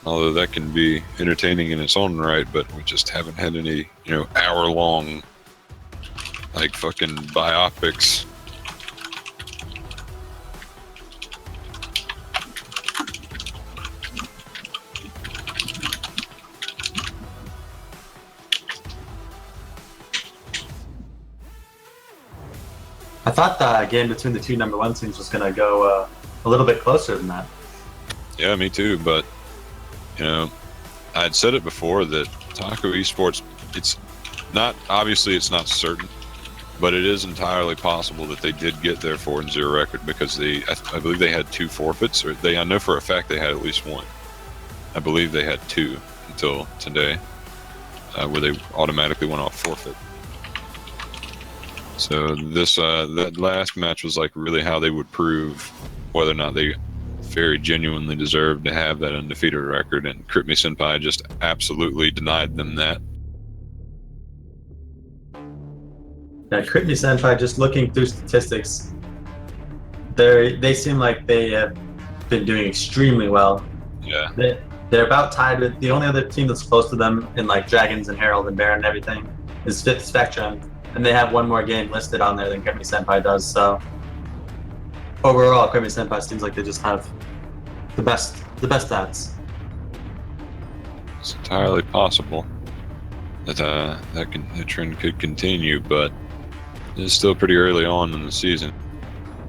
Although that can be entertaining in its own right, but we just haven't had any, hour-long, like, fucking biopics. I thought the game between the two number one teams was going to go a little bit closer than that. Yeah, me too, but, I'd said it before that Taco Esports, it's not certain, but it is entirely possible that they did get their 4-0 record because I believe they had 2 forfeits, or I know for a fact they had at least 1. I believe they had 2 until today, where they automatically went off forfeit. So this that last match was like really how they would prove whether or not they very genuinely deserved to have that undefeated record, and Crit Me Senpai just absolutely denied them that. Yeah, Crit Me Senpai, just looking through statistics, they seem like they have been doing extremely well. Yeah. They're about tied with the only other team that's close to them in like Dragons and Herald and Baron and everything is Fifth Spectrum. And they have one more game listed on there than Crit Me Senpai does, so overall, Crit Me Senpai seems like they just have the best stats. It's entirely possible that the trend could continue, but it's still pretty early on in the season.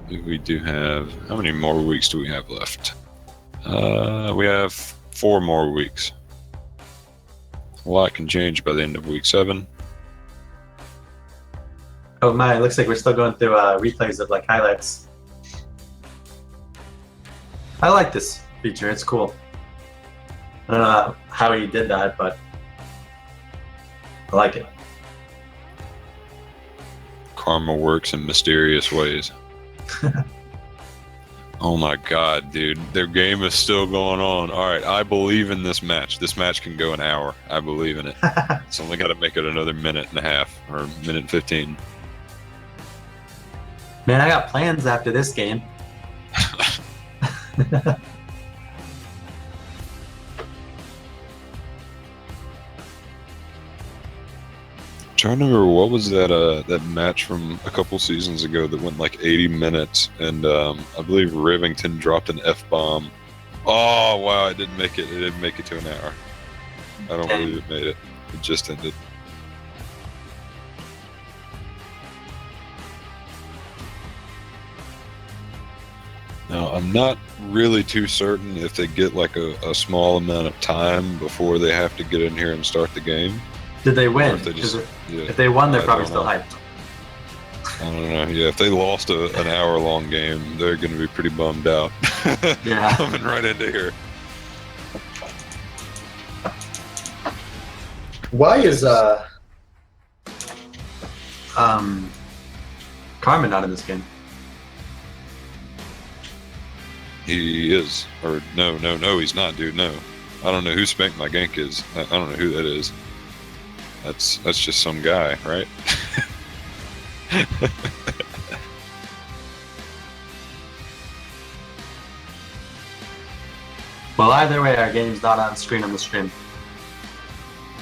We do have, how many more weeks do we have left? We have 4 more weeks. A lot can change by the end of week 7. Oh my, it looks like we're still going through replays of like highlights. I like this feature, it's cool. I don't know how he did that, but I like it. Karma works in mysterious ways. Oh my god, dude. Their game is still going on. Alright, I believe in this match. This match can go an hour. I believe in it. It's only got to make it another minute and a half, or minute and 15. Man, I got plans after this game. Trying to remember, what was that match from a couple seasons ago that went like 80 minutes, and I believe Rivington dropped an F-bomb. Oh wow, it didn't make it. It didn't make it to an hour. I don't believe it made it. It just ended. Now, I'm not really too certain if they get like a small amount of time before they have to get in here and start the game. Did they win? If they just, if they won, they're probably still hyped. I don't know. Yeah, if they lost an hour-long game, they're going to be pretty bummed out. Yeah. Coming right into here. Why is Carmen not in this game? He is. Or no, he's not, dude. No. I don't know who Spank My Gank is. I don't know who that is. That's just some guy, right? Well, either way, our game's not on screen on the stream.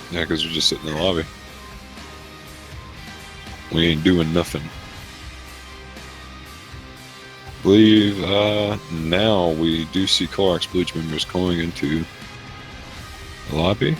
Yeah, because we're just sitting in the lobby. We ain't doing nothing. I believe now we do see Clorox Bleach members going into the lobby.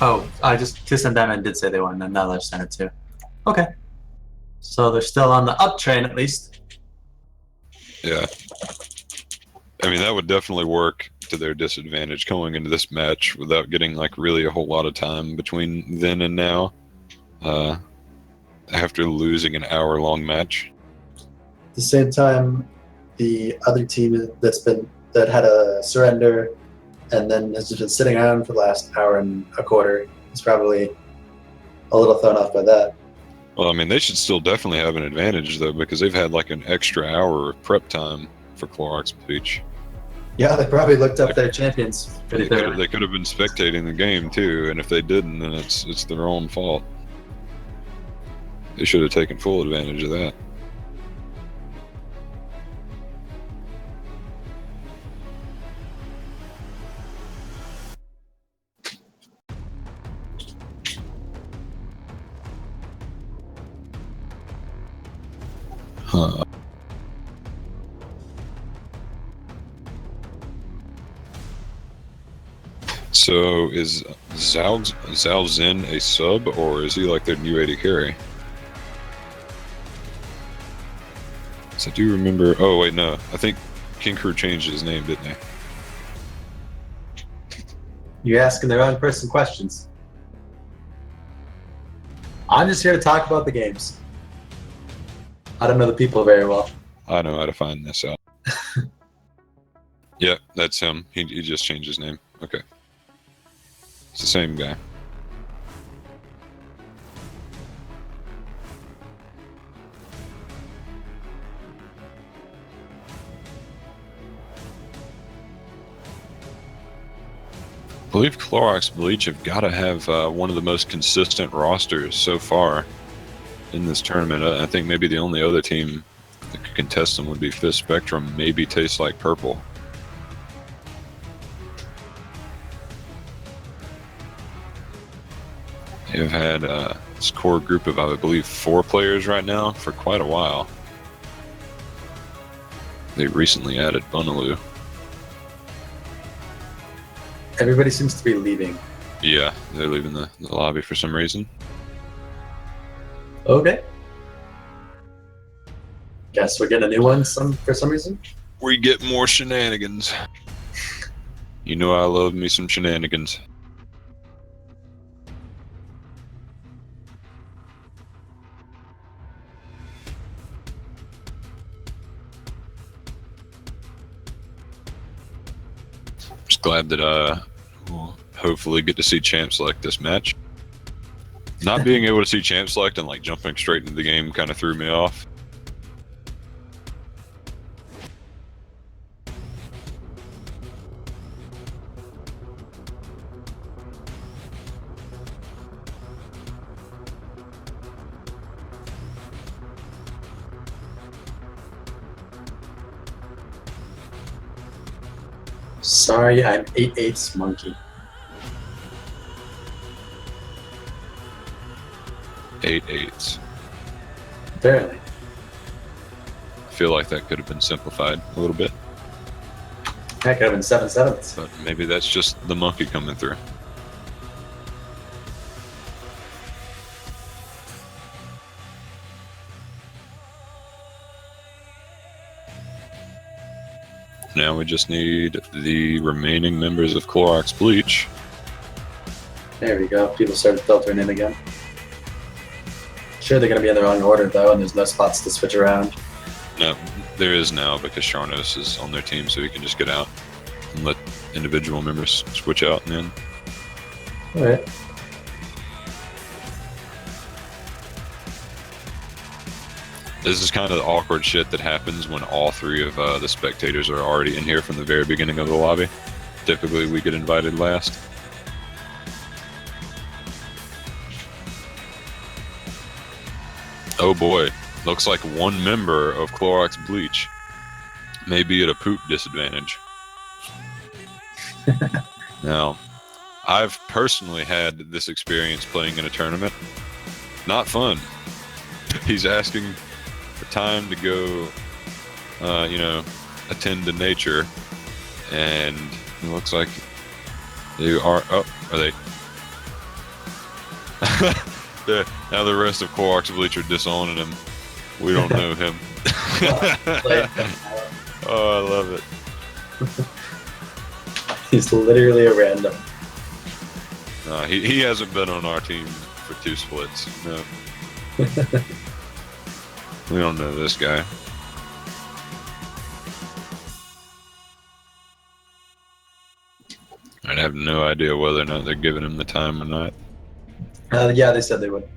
Oh, I just Kiss and Diamond did say they won, and now they're sent it too. Okay. So they're still on the up train at least. Yeah. I mean, that would definitely work to their disadvantage going into this match without getting like really a whole lot of time between then and now. After losing an hour-long match. At the same time, the other team that had a surrender and then has just been sitting around for the last hour and a quarter is probably a little thrown off by that. Well, I mean, they should still definitely have an advantage, though, because they've had like an extra hour of prep time for Clorox Bleach. Yeah, they probably looked up their champions pretty thoroughly. They could have been spectating the game, too, and if they didn't, then it's their own fault. They should have taken full advantage of that. Huh. So is Zhao Zin a sub, or is he like their new AD carry? So I do remember. Oh wait, no. I think King Crew changed his name, didn't they? You're asking the wrong person questions. I'm just here to talk about the games. I don't know the people very well. I know how to find this out. Yeah, that's him. He just changed his name. Okay. It's the same guy. I believe Clorox Bleach have got to have one of the most consistent rosters so far in this tournament. I think maybe the only other team that could contest them would be Fist Spectrum, maybe Tastes Like Purple. They've had this core group of, I believe, 4 players right now for quite a while. They recently added Bunaloo. Everybody seems to be leaving. Yeah, they're leaving the lobby for some reason. Okay. Guess we're getting a new one for some reason. we get more shenanigans. You know I love me some shenanigans. Just glad that we'll hopefully get to see champ select this match. Not being able to see champ select and like jumping straight into the game kind of threw me off. Sorry, I'm 8/8 monkey. 8/8. Barely. I feel like that could have been simplified a little bit, That could have been 7/7. but maybe that's just the monkey coming through. Now we just need the remaining members of Clorox Bleach. There we go. People started filtering in again. Sure, they're going to be in the wrong order, though, and there's no spots to switch around. No, there is now because Sharnos is on their team, so he can just get out and let individual members switch out and in. All right. This is kind of the awkward shit that happens when all three of the spectators are already in here from the very beginning of the lobby. Typically, we get invited last. Oh boy, looks like one member of Clorox Bleach may be at a poop disadvantage. Now, I've personally had this experience playing in a tournament. Not fun. He's asking for time to go, attend to nature, and it looks like they are. Oh, are they? Now the rest of Clorox Bleach are disowning him. We don't know him. Oh, I love it. He's literally a random. He hasn't been on our team for 2 splits. No. We don't know this guy. I'd have no idea whether or not they're giving him the time or not. Yeah, they said they would.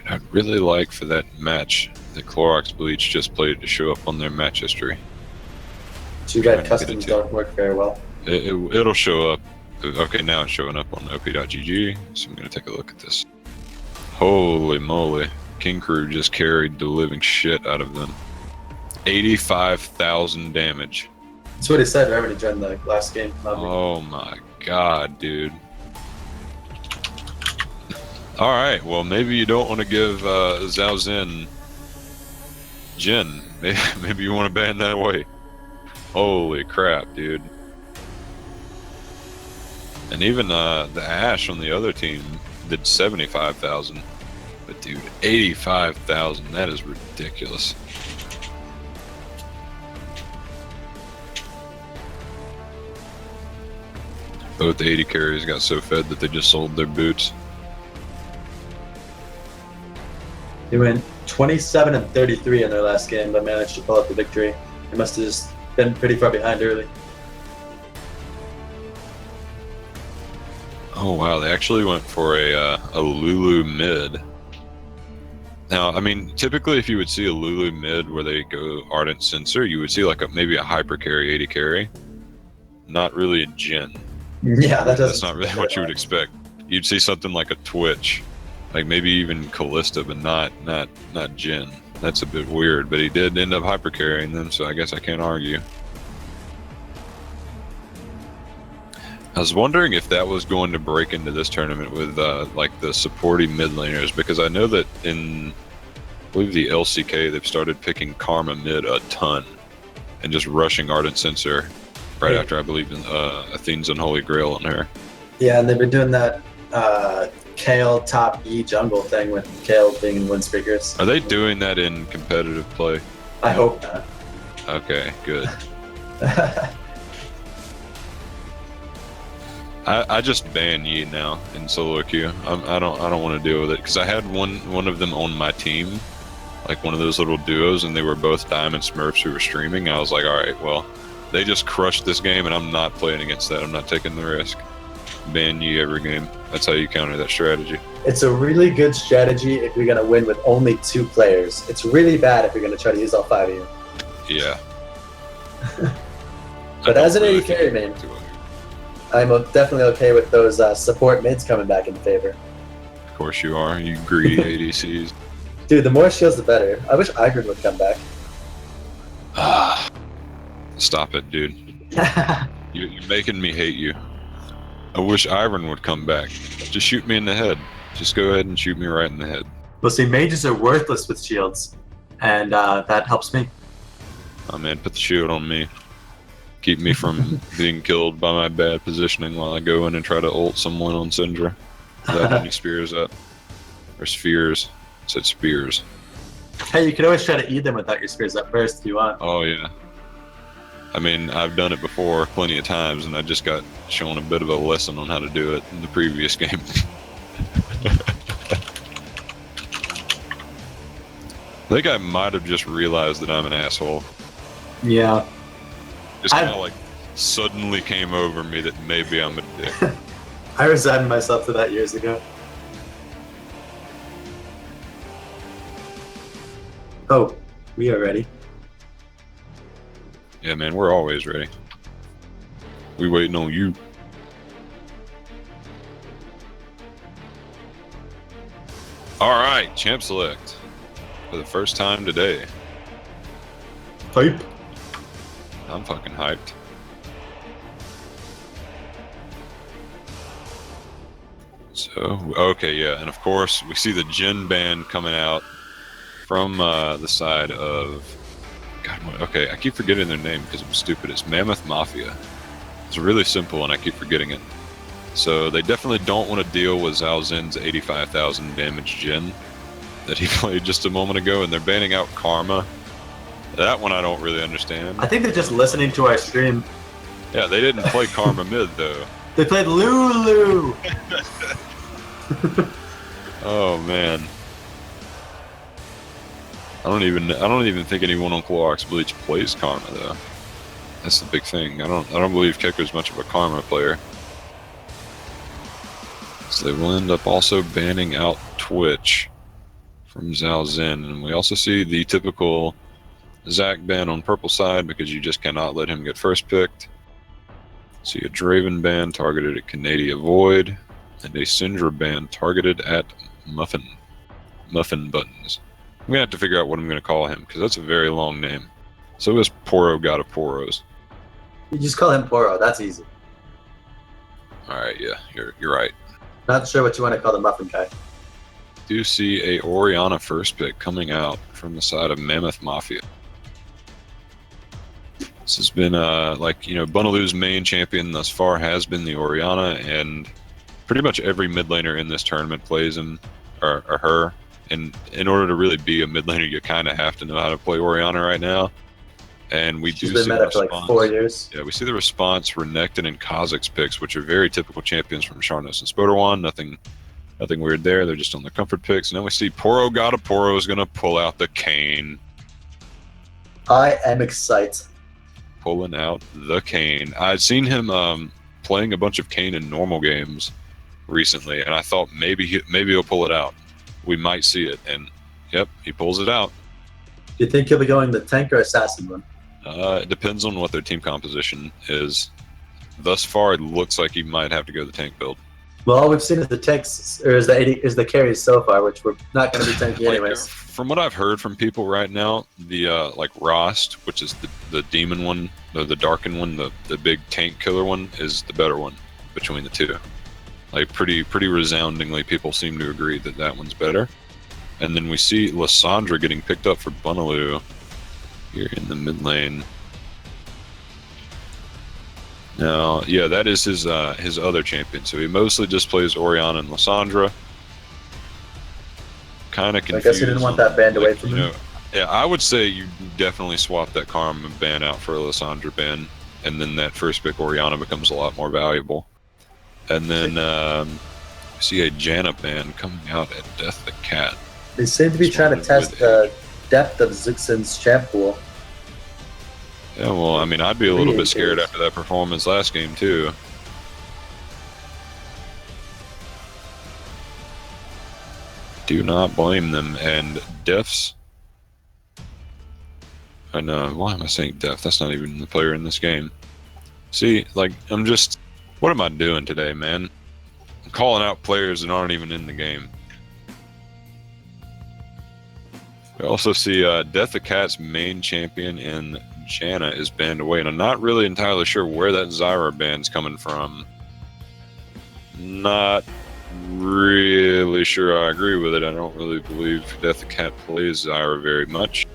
I'd really like for that match that Clorox Bleach just played to show up on their match history. Too bad customs don't work very well. It'll show up. Okay, now it's showing up on op.gg, so I'm going to take a look at this. Holy moly. King Crew just carried the living shit out of them. 85,000 damage. That's what he said right when he joined the last game. Oh my god, dude. Alright, well maybe you don't want to give Zhao Zhen Jin. Maybe you want to ban that away. Holy crap, dude. And even the Ash on the other team did 75,000. But dude, 85,000, that is ridiculous. Both the 80 carries got so fed that they just sold their boots. They went 27-33 in their last game, but managed to pull out the victory. They must have just been pretty far behind early. Oh wow, they actually went for a Lulu mid. Now, I mean, typically if you would see a Lulu mid where they go Ardent Sensor, you would see like maybe a hyper carry 80 carry. Not really a Jin. Yeah, that's not really what you would expect. You'd see something like a Twitch, like maybe even Callista, but not Jin. That's a bit weird, but he did end up hyper carrying them, so I guess I can't argue. I was wondering if that was going to break into this tournament with like the supporting mid laners, because I know that in, I believe the LCK, they've started picking Karma mid a ton and just rushing Ardent Sensor right after, I believe, Athene's Unholy Grail on her. Yeah, and they've been doing that Kale top E jungle thing with Kale being in wind speakers. Are they doing that in competitive play? I hope not. Okay, good. I just ban Yi now in solo queue. I don't want to deal with it because I had one of them on my team, like one of those little duos, and they were both Diamond Smurfs who were streaming. I was like, all right, well, they just crushed this game, and I'm not playing against that. I'm not taking the risk. Ban Yi every game. That's how you counter that strategy. It's a really good strategy if you're gonna win with only 2 players. It's really bad if you're gonna try to use all 5 of you. Yeah. But as an AD carry main, I'm definitely okay with those support mids coming back in favor. Of course you are. You greedy ADCs. Dude, the more shields, the better. I wish Igrid would come back. Stop it, dude. You're making me hate you. I wish Iron would come back. Just shoot me in the head. Just go ahead and shoot me right in the head. Well, see, mages are worthless with shields, and that helps me. Oh man, put the shield on me. Keep me from being killed by my bad positioning while I go in and try to ult someone on Syndra. Without any spears up. Or spheres. I said spears. Hey, you can always try to eat them without your spears up first if you want. Oh yeah. I mean, I've done it before plenty of times, and I just got shown a bit of a lesson on how to do it in the previous game. I think I might have just realized that I'm an asshole. Yeah. Just kind of like suddenly came over me that maybe I'm a dick. I resigned myself to that years ago. Oh, we are ready. Yeah, man, we're always ready. We waiting on you. All right, champ select for the first time today. Hype. I'm fucking hyped. So, okay, yeah, and of course we see the Jin band coming out from the side of. God, okay, I keep forgetting their name because I'm stupid. It's Mammoth Mafia. It's really simple, and I keep forgetting it. So they definitely don't want to deal with Zhao Zin's 85,000 damage Jin that he played just a moment ago, and they're banning out Karma. That one I don't really understand. I think they're just listening to our stream. Yeah, they didn't play Karma mid though. They played Lulu. Oh man. I don't even think anyone on Clorox Bleach plays Karma though. That's the big thing. I don't believe Kecker's much of a Karma player. So they will end up also banning out Twitch from Zhao Zin, and we also see the typical Zac ban on purple side because you just cannot let him get first picked. See a Draven ban targeted at Canadia Void, and a Syndra ban targeted at Muffin Buttons. I'm gonna have to figure out what I'm gonna call him because that's a very long name. So is Poro, God of Poros. You just call him Poro. That's easy. All right, yeah, you're right. Not sure what you want to call the muffin guy. Do see a Orianna first pick coming out from the side of Mammoth Mafia. This has been Bunalu's main champion thus far has been the Orianna, and pretty much every mid laner in this tournament plays him or her. And in order to really be a mid laner, you kind of have to know how to play Orianna right now. And we She's do been see meta for like 4 years. Yeah, we see the response for Renekton and Kha'Zix picks, which are very typical champions from Sharnos and Spoderwan. Nothing weird there. They're just on the comfort picks. And then we see Poro, God of Poro, is going to pull out the Kayn. I am excited. Pulling out the Kayn. I'd seen him playing a bunch of Kayn in normal games recently, and I thought maybe he'll pull it out. We might see it, and yep, he pulls it out. Do you think he'll be going the tank or assassin one? It depends on what their team composition is. Thus far, it looks like he might have to go the tank build. Well, all we've seen is the tanks, or is the carries so far, which we're not going to be tanky anyways. From what I've heard from people right now, the Rost, which is the demon one, the darkened one, the big tank killer one, is the better one between the two. Like pretty resoundingly, people seem to agree that one's better. And then we see Lissandra getting picked up for Bunalu here in the mid lane. Now, yeah, that is his other champion. So he mostly just plays Orianna and Lissandra. kind of I confused. guess you didn't want that banned away from you him. know, yeah, I would say you definitely swap that Karma ban out for a Lissandra ban, and then that first pick Oriana becomes a lot more valuable. And then see a Janna ban coming out at Death the Cat. They seem to be trying to test the depth of Zixen's champ pool. Yeah, well, I mean, I'd be a little bit scared Really? after that performance last game, too. Do not blame them. And Defs. I know. Why am I saying Def? That's not even the player in this game. See, like, I'm just. What am I doing today, man? I'm calling out players that aren't even in the game. We also see Death the Cat's main champion in Janna is banned away, and I'm not really entirely sure where that Zyra ban's coming from. Not really sure I agree with it. I don't really believe Death the Cat plays Zyra very much,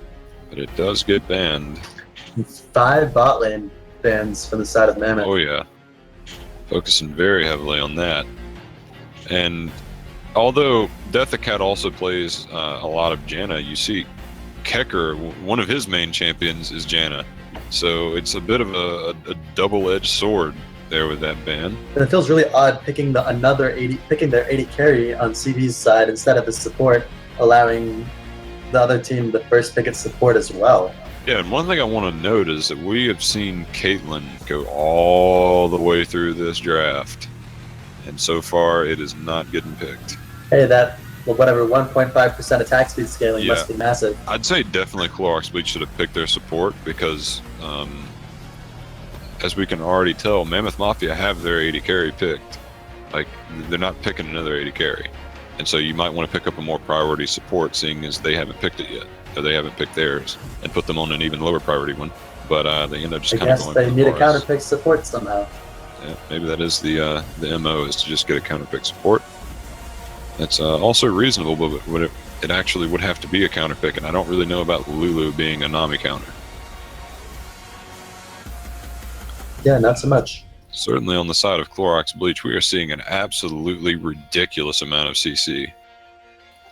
but it does get banned. 5 bot lane bans from the side of Mammoth. Oh yeah, focusing very heavily on that. And although Death the Cat also plays a lot of Janna, you see Kecker, one of his main champions is Janna. So it's a bit of a double-edged sword there with that ban. And it feels really odd picking their 80 carry on CB's side instead of the support, allowing the other team to first pick its support as well. Yeah, and one thing I want to note is that we have seen Caitlyn go all the way through this draft, and so far it is not getting picked. Hey, that, well, whatever, 1.5% attack speed scaling must be massive. I'd say definitely Clorox Bleach should have picked their support because, as we can already tell, Mammoth Mafia have their 80 carry picked. Like, they're not picking another 80 carry. And so you might want to pick up a more priority support, seeing as they haven't picked it yet. Or they haven't picked theirs, and put them on an even lower priority one. But they end up just kind of going I guess they need a for counter Varus. pick support somehow. Yeah, maybe that is the MO, is to just get a counter pick support. That's also reasonable, but it actually would have to be a counter pick, and I don't really know about Lulu being a Nami counter. Yeah, not so much. Certainly on the side of Clorox Bleach, we are seeing an absolutely ridiculous amount of CC.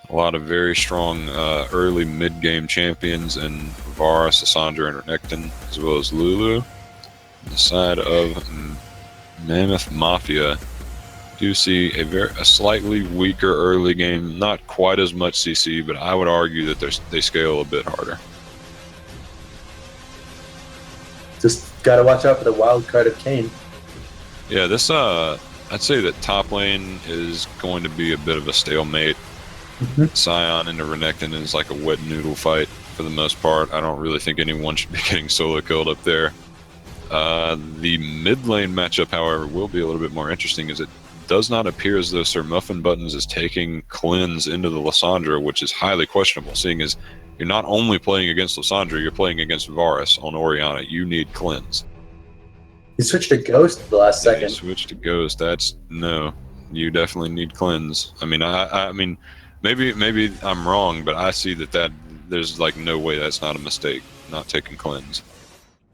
A lot of very strong early mid-game champions in Varus, Lissandra, and Renekton, as well as Lulu. On the side of Mammoth Mafia, do see a slightly weaker early game, not quite as much CC, but I would argue that they scale a bit harder. Just gotta watch out for the wild card of Kane. Yeah, this I'd say that top lane is going to be a bit of a stalemate. Scion into Renekton is like a wet noodle fight for the most part. I don't really think anyone should be getting solo killed up there. The mid lane matchup, however, will be a little bit more interesting, as it does not appear as though Sir Muffin Buttons is taking Cleanse into the Lissandra, which is highly questionable, seeing as you're not only playing against Lissandra, you're playing against Varus on Oriana. You need Cleanse. He switched to Ghost at the last Yeah, second. you switch to Ghost. No. You definitely need Cleanse. I mean, I mean, maybe I'm wrong, but I see that there's like no way that's not a mistake, not taking Cleanse.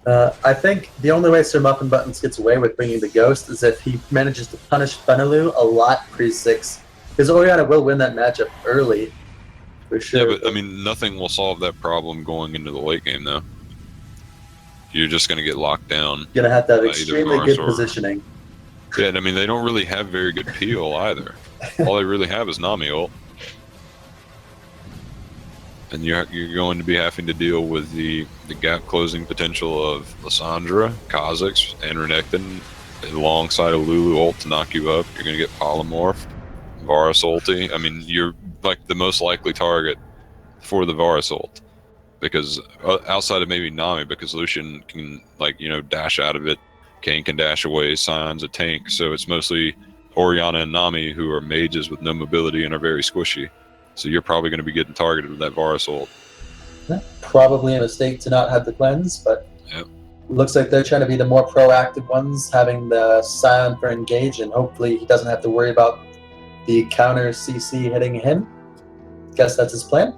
I think the only way Sir Muffin Buttons gets away with bringing the Ghost is if he manages to punish Funaloo a lot pre-6. Because Oriana will win that matchup early, for sure. Yeah, but I mean, nothing will solve that problem going into the late game, though. You're just going to get locked down. You're going to have either extremely Varus good or- positioning. Yeah, and I mean, they don't really have very good peel either. All they really have is Nami ult. And you're going to be having to deal with the gap closing potential of Lissandra, Kha'Zix, and Renekton alongside a Lulu ult to knock you up. You're going to get Polymorph, Varus ulti. I mean, you're like the most likely target for the Varus ult. Because outside of maybe Nami, because Lucian can, like, dash out of it. Kane can dash away, Sion's a tank. So it's mostly Oriana and Nami who are mages with no mobility and are very squishy. So you're probably going to be getting targeted with that Varus ult. Probably a mistake to not have the cleanse, but Yep. looks like they're trying to be the more proactive ones, having the Scion for engage, and hopefully he doesn't have to worry about the counter CC hitting him. Guess that's his plan.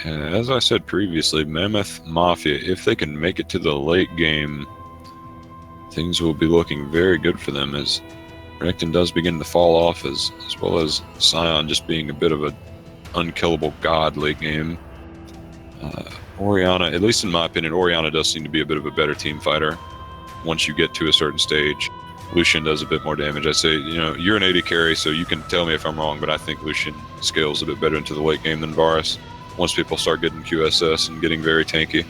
And as I said previously, Mammoth Mafia, if they can make it to the late game, things will be looking very good for them, as Renekton does begin to fall off, as well as Scion just being a bit of an unkillable god late game. Orianna, at least in my opinion, Orianna does seem to be a bit of a better team fighter once you get to a certain stage. Lucian does a bit more damage. I'd say, you're an AD carry, so you can tell me if I'm wrong, but I think Lucian scales a bit better into the late game than Varus once people start getting QSS and getting very tanky.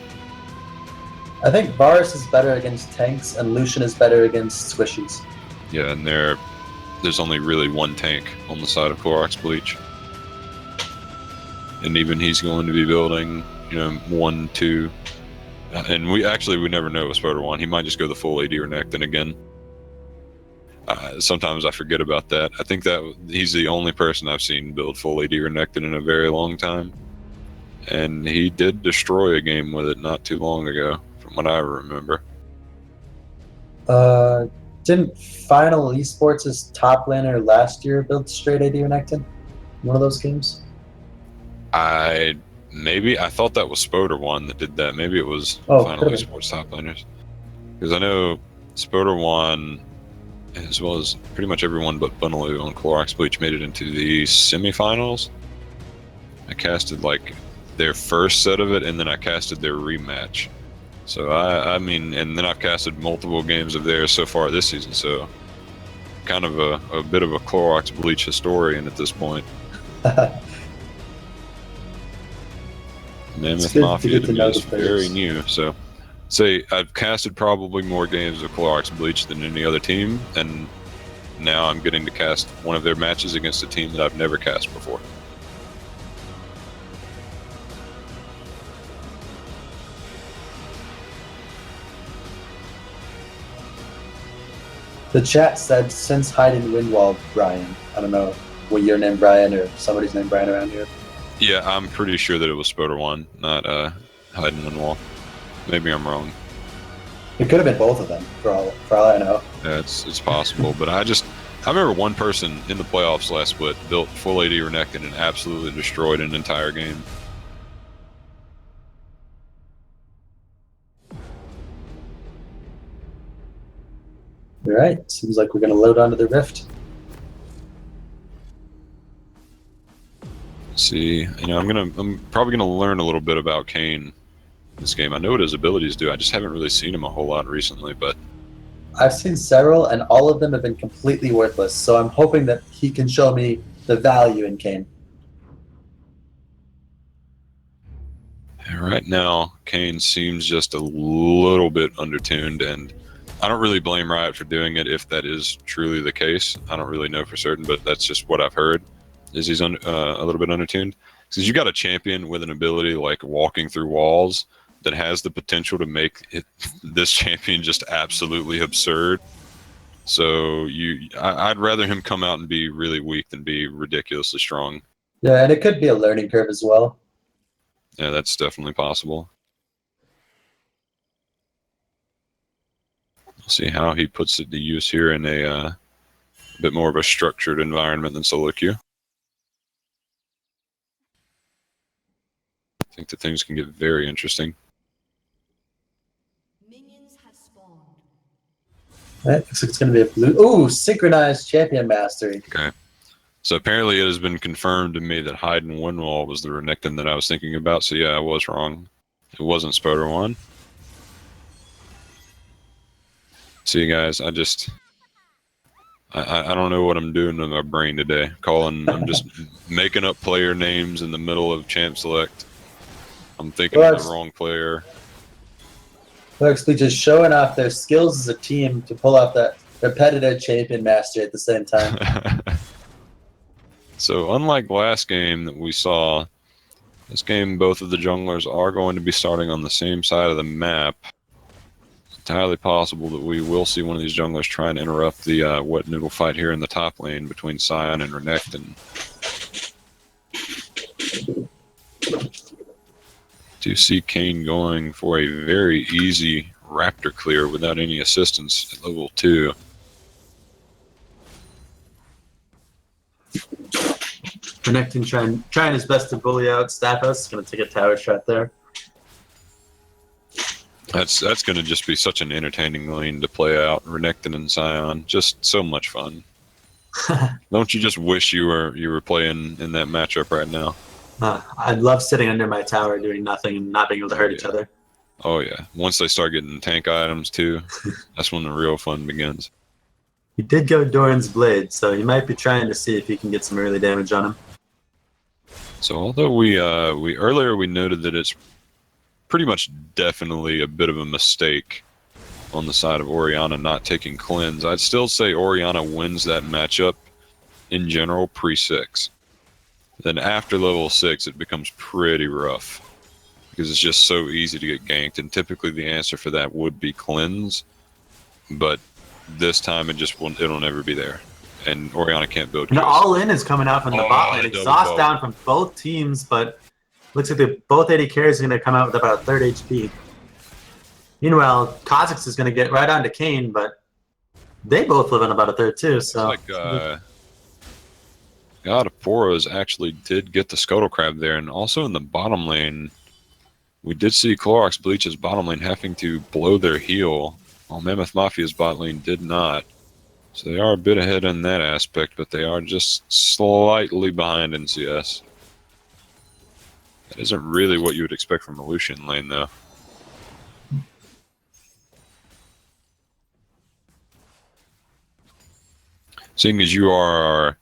I think Varus is better against tanks, and Lucian is better against squishies. Yeah, and there's only really one tank on the side of Clorox Bleach. And even he's going to be building, 1, 2. And we never know with Spoder 1. He might just go the full AD Renekton again. Sometimes I forget about that. I think that he's the only person I've seen build full AD Renekton in a very long time. And he did destroy a game with it not too long ago, from what I remember. Didn't Final Esports' top laner last year build straight AD Renekton? One of those games? I thought that was Spoder 1 that did that. Maybe it was Final Esports top laners. Because I know Spoder 1, as well as pretty much everyone but Bunaloo on Clorox Bleach, made it into the semifinals. I casted their first set of it, and then I casted their rematch. So I mean, and then I've casted multiple games of theirs so far this season. So kind of a bit of a Clorox Bleach historian at this point. Mammoth Mafia to me is very new. So say I've casted probably more games of Clorox Bleach than any other team, and now I'm getting to cast one of their matches against a team that I've never cast before. The chat said, since hiding Windwall, Brian. I don't know what your name, Brian, or somebody's name, Brian, around here. Yeah, I'm pretty sure that it was Spoder 1, not Hiding Windwall. Maybe I'm wrong. It could have been both of them, for all I know. Yeah, it's possible, but I remember one person in the playoffs last split built full AD Renekton and absolutely destroyed an entire game. All right, seems like we're going to load onto the Rift. See, I'm probably gonna learn a little bit about Kayn this game. I know what his abilities do. I just haven't really seen him a whole lot recently, but I've seen several, and all of them have been completely worthless. So I'm hoping that he can show me the value in Kayn. Right now, Kayn seems just a little bit undertuned, and I don't really blame Riot for doing it if that is truly the case. I don't really know for certain, but that's just what I've heard. Is he's a little bit undertuned? Because you got a champion with an ability like walking through walls that has the potential to make this champion just absolutely absurd. So I'd rather him come out and be really weak than be ridiculously strong. Yeah, and it could be a learning curve as well. Yeah, that's definitely possible. We'll see how he puts it to use here in a bit more of a structured environment than solo queue. I think that things can get very interesting. Minions have spawned. Right, looks like it's going to be a blue. Ooh, synchronized champion mastery. Okay. So apparently it has been confirmed to me that Hiding Windwall was the Renekton that I was thinking about. So yeah, I was wrong. It wasn't Spoder 1. See, guys, I don't know what I'm doing to my brain today. I'm just making up player names in the middle of champ select. I'm thinking of the wrong player. Clorox Bleach is showing off their skills as a team to pull off that repetitive champion mastery at the same time. So unlike last game that we saw, this game both of the junglers are going to be starting on the same side of the map. It's entirely possible that we will see one of these junglers try and interrupt the wet noodle fight here in the top lane between Scion and Renekton. Do see Kayn going for a very easy Raptor clear without any assistance at level 2. Renekton trying his best to bully out Stathos. Going to take a tower shot there. That's going to just be such an entertaining lane to play out. Renekton and Scion, just so much fun. Don't you just wish you were playing in that matchup right now? I'd love sitting under my tower doing nothing and not being able to hurt each other. Oh yeah. Once they start getting tank items too, that's when the real fun begins. He did go Doran's Blade, so he might be trying to see if he can get some early damage on him. So although we earlier we noted that it's pretty much definitely a bit of a mistake on the side of Orianna not taking cleanse, I'd still say Orianna wins that matchup in general pre-6. Then after level 6 it becomes pretty rough because it's just so easy to get ganked, and typically the answer for that would be cleanse, but this time it'll never be there, and Orianna can't build. And all-in is coming out from the bot lane. Exhaust down from both teams, but looks like both AD carries are going to come out with about a third HP. Meanwhile, Kha'Zix is going to get right on to Kayn, but they both live on about a third too. So it's like God of Poros actually did get the Scuttle Crab there, and also in the bottom lane, we did see Clorox Bleach's bottom lane having to blow their heal, while Mammoth Mafia's bot lane did not. So they are a bit ahead in that aspect, but they are just slightly behind in CS. That isn't really what you would expect from a Lucian lane, though. Seeing as you are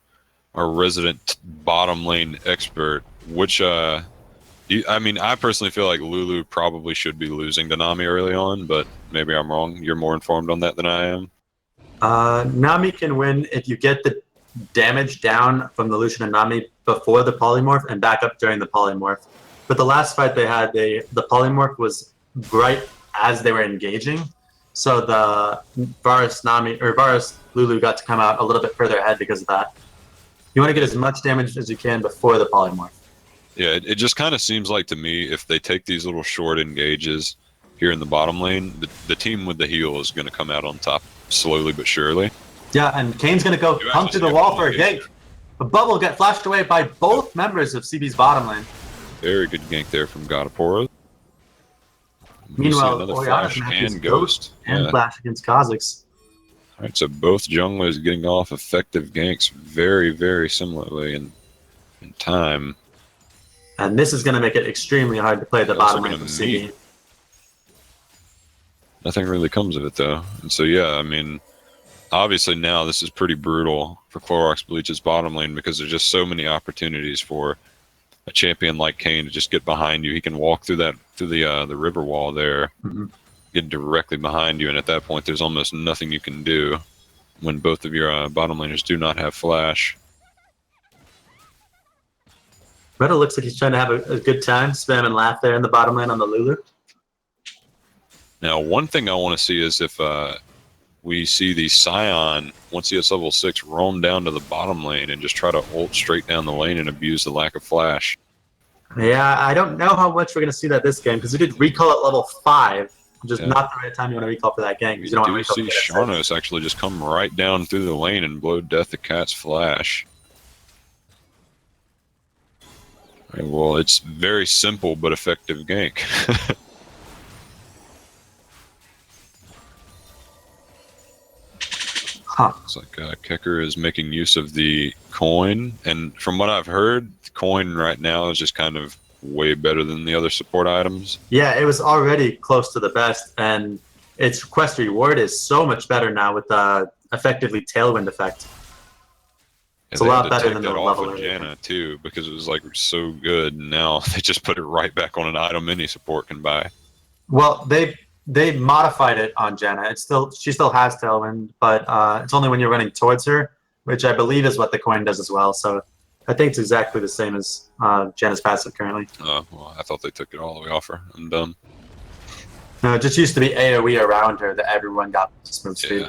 our resident bottom lane expert, which I mean, I personally feel like Lulu probably should be losing to Nami early on, but maybe I'm wrong. You're more informed on that than I am. Nami can win if you get the damage down from the Lucian and Nami before the polymorph and back up during the polymorph. But the last fight they had, the polymorph was right as they were engaging, so the Varus Lulu got to come out a little bit further ahead because of that. You want to get as much damage as you can before the polymorph. Yeah, it just kind of seems like to me, if they take these little short engages here in the bottom lane, the team with the heal is going to come out on top slowly but surely. Yeah, and Kane's going to go come to the wall for a gank. The bubble get flashed away by both members of CB's bottom lane. Very good gank there from God of Poros. Meanwhile, another flash and ghost and flash against Kha'Zix. All right, so both junglers getting off effective ganks very, very similarly in time. And this is going to make it extremely hard to play the bottom lane for CB. Nothing really comes of it, though. And so, yeah, I mean, obviously now this is pretty brutal for Clorox Bleach's bottom lane because there's just so many opportunities for a champion like Kayn to just get behind you. He can walk through the river wall there, get directly behind you, and at that point there's almost nothing you can do when both of your bottom laners do not have flash. Redo looks like he's trying to have a good time, spam and laugh there in the bottom lane on the Lulu. Now, one thing I want to see is if we see the Scion, once he hits level 6, roam down to the bottom lane and just try to ult straight down the lane and abuse the lack of flash. Yeah, I don't know how much we're going to see that this game, because we did recall at level 5, which is not the right time you want to recall for that gank. We do see Sharnos actually just come right down through the lane and blow Death the Cat's flash. Right, well, it's very simple but effective gank. It's like Kecker is making use of the coin, and from what I've heard, the coin right now is just kind of way better than the other support items. Yeah, it was already close to the best, and its quest reward is so much better now with the effectively tailwind effect. It's a lot better than the level of Janna too, because it was like so good, and now they just put it right back on an item any support can buy. Well, they modified it on Janna. She still has tailwind, but it's only when you're running towards her, which I believe is what the coin does as well. So I think it's exactly the same as Janna's passive currently. Oh, well, I thought they took it all the way off her. I'm dumb. No, it just used to be AoE around her that everyone got smooth speed. Yeah.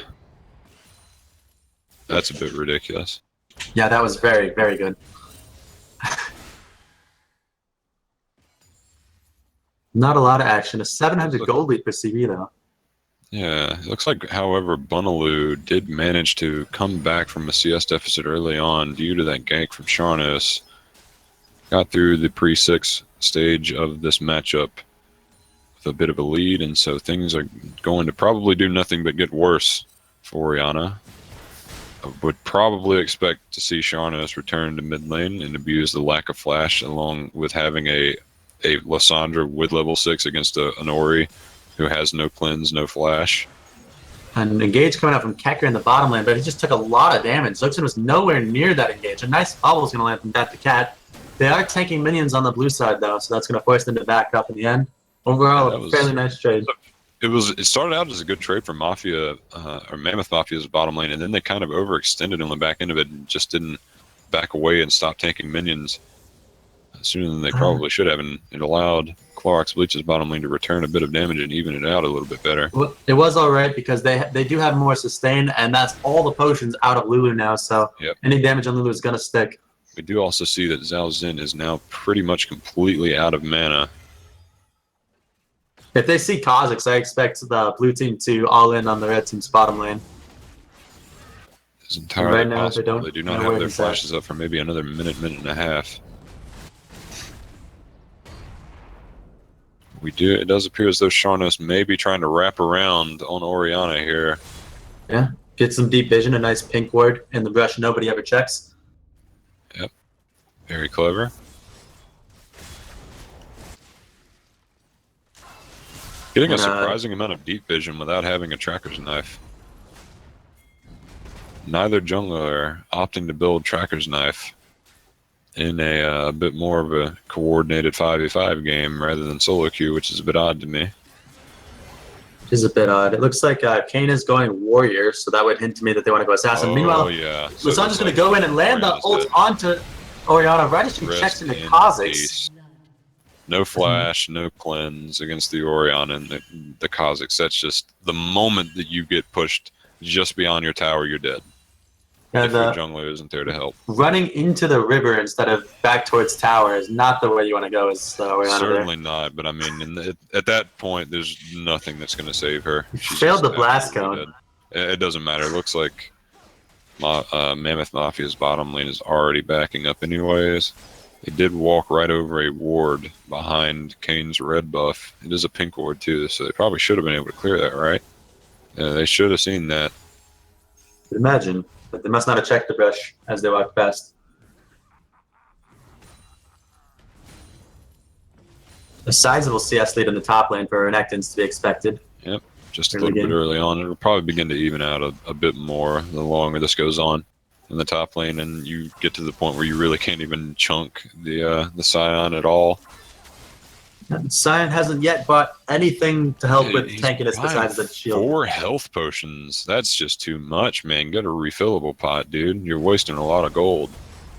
That's a bit ridiculous. Yeah, that was very, very good. Not a lot of action. A 700 gold lead for CB, though. Yeah, it looks like, however, Bunaloo did manage to come back from a CS deficit early on due to that gank from Sharnos. Got through the pre-6 stage of this matchup with a bit of a lead, and so things are going to probably do nothing but get worse for Orianna. I would probably expect to see Sharnos return to mid lane and abuse the lack of flash, along with having a Lysandra with level 6 against an Ori who has no cleanse, no flash. And engage coming out from Kekker in the bottom lane, but he just took a lot of damage. Luxin was nowhere near that engage. A nice bubble is going to land from Cat to Cat. They are tanking minions on the blue side, though, so that's going to force them to back up in the end. Overall, a fairly nice trade. It started out as a good trade for Mafia, or Mammoth Mafia's bottom lane, and then they kind of overextended on the back end of it and just didn't back away and stop tanking minions sooner than they probably should have, and it allowed Clorox Bleach's bottom lane to return a bit of damage and even it out a little bit better. Well, it was all right because they do have more sustain, and that's all the potions out of Lulu now, so any damage on Lulu is going to stick. We do also see that Zhao Xin is now pretty much completely out of mana. If they see Kha'Zix, I expect the blue team to all in on the red team's bottom lane. It's entirely right now, possible. They do not have their flashes up for maybe another minute and a half. It does appear as though Sharnos may be trying to wrap around on Orianna here. Yeah, get some deep vision, a nice pink ward in the brush nobody ever checks. Yep, very clever. Getting a surprising amount of deep vision without having a tracker's knife. Neither jungler opting to build tracker's knife in a bit more of a coordinated 5v5 game rather than solo queue, which is a bit odd to me. It is a bit odd. It looks like Kayn is going warrior, so that would hint to me that they want to go assassin. Meanwhile, Lysandra's going to go in and land the ult onto Orianna right as she checks into Kha'Zix. No flash, no cleanse against the Orianna and the Kha'Zix. That's just the moment that you get pushed just beyond your tower, you're dead. And if your jungler isn't there to help. Running into the river instead of back towards tower is not the way you want to go. Certainly not, but I mean, at that point, there's nothing that's going to save her. She failed the blast cone. It doesn't matter. It looks like Mammoth Mafia's bottom lane is already backing up anyways. They did walk right over a ward behind Kayn's red buff. It is a pink ward too, so they probably should have been able to clear that, right? They should have seen that. Imagine. But they must not have checked the brush as they walked past. A sizable CS lead in the top lane for Renekton's to be expected. Yep, just a little bit early on. It'll probably begin to even out a bit more the longer this goes on in the top lane, and you get to the point where you really can't even chunk the Scion at all. Scion hasn't yet bought anything to help with tankiness besides the shield. 4 health potions. That's just too much, man. Get a refillable pot, dude. You're wasting a lot of gold.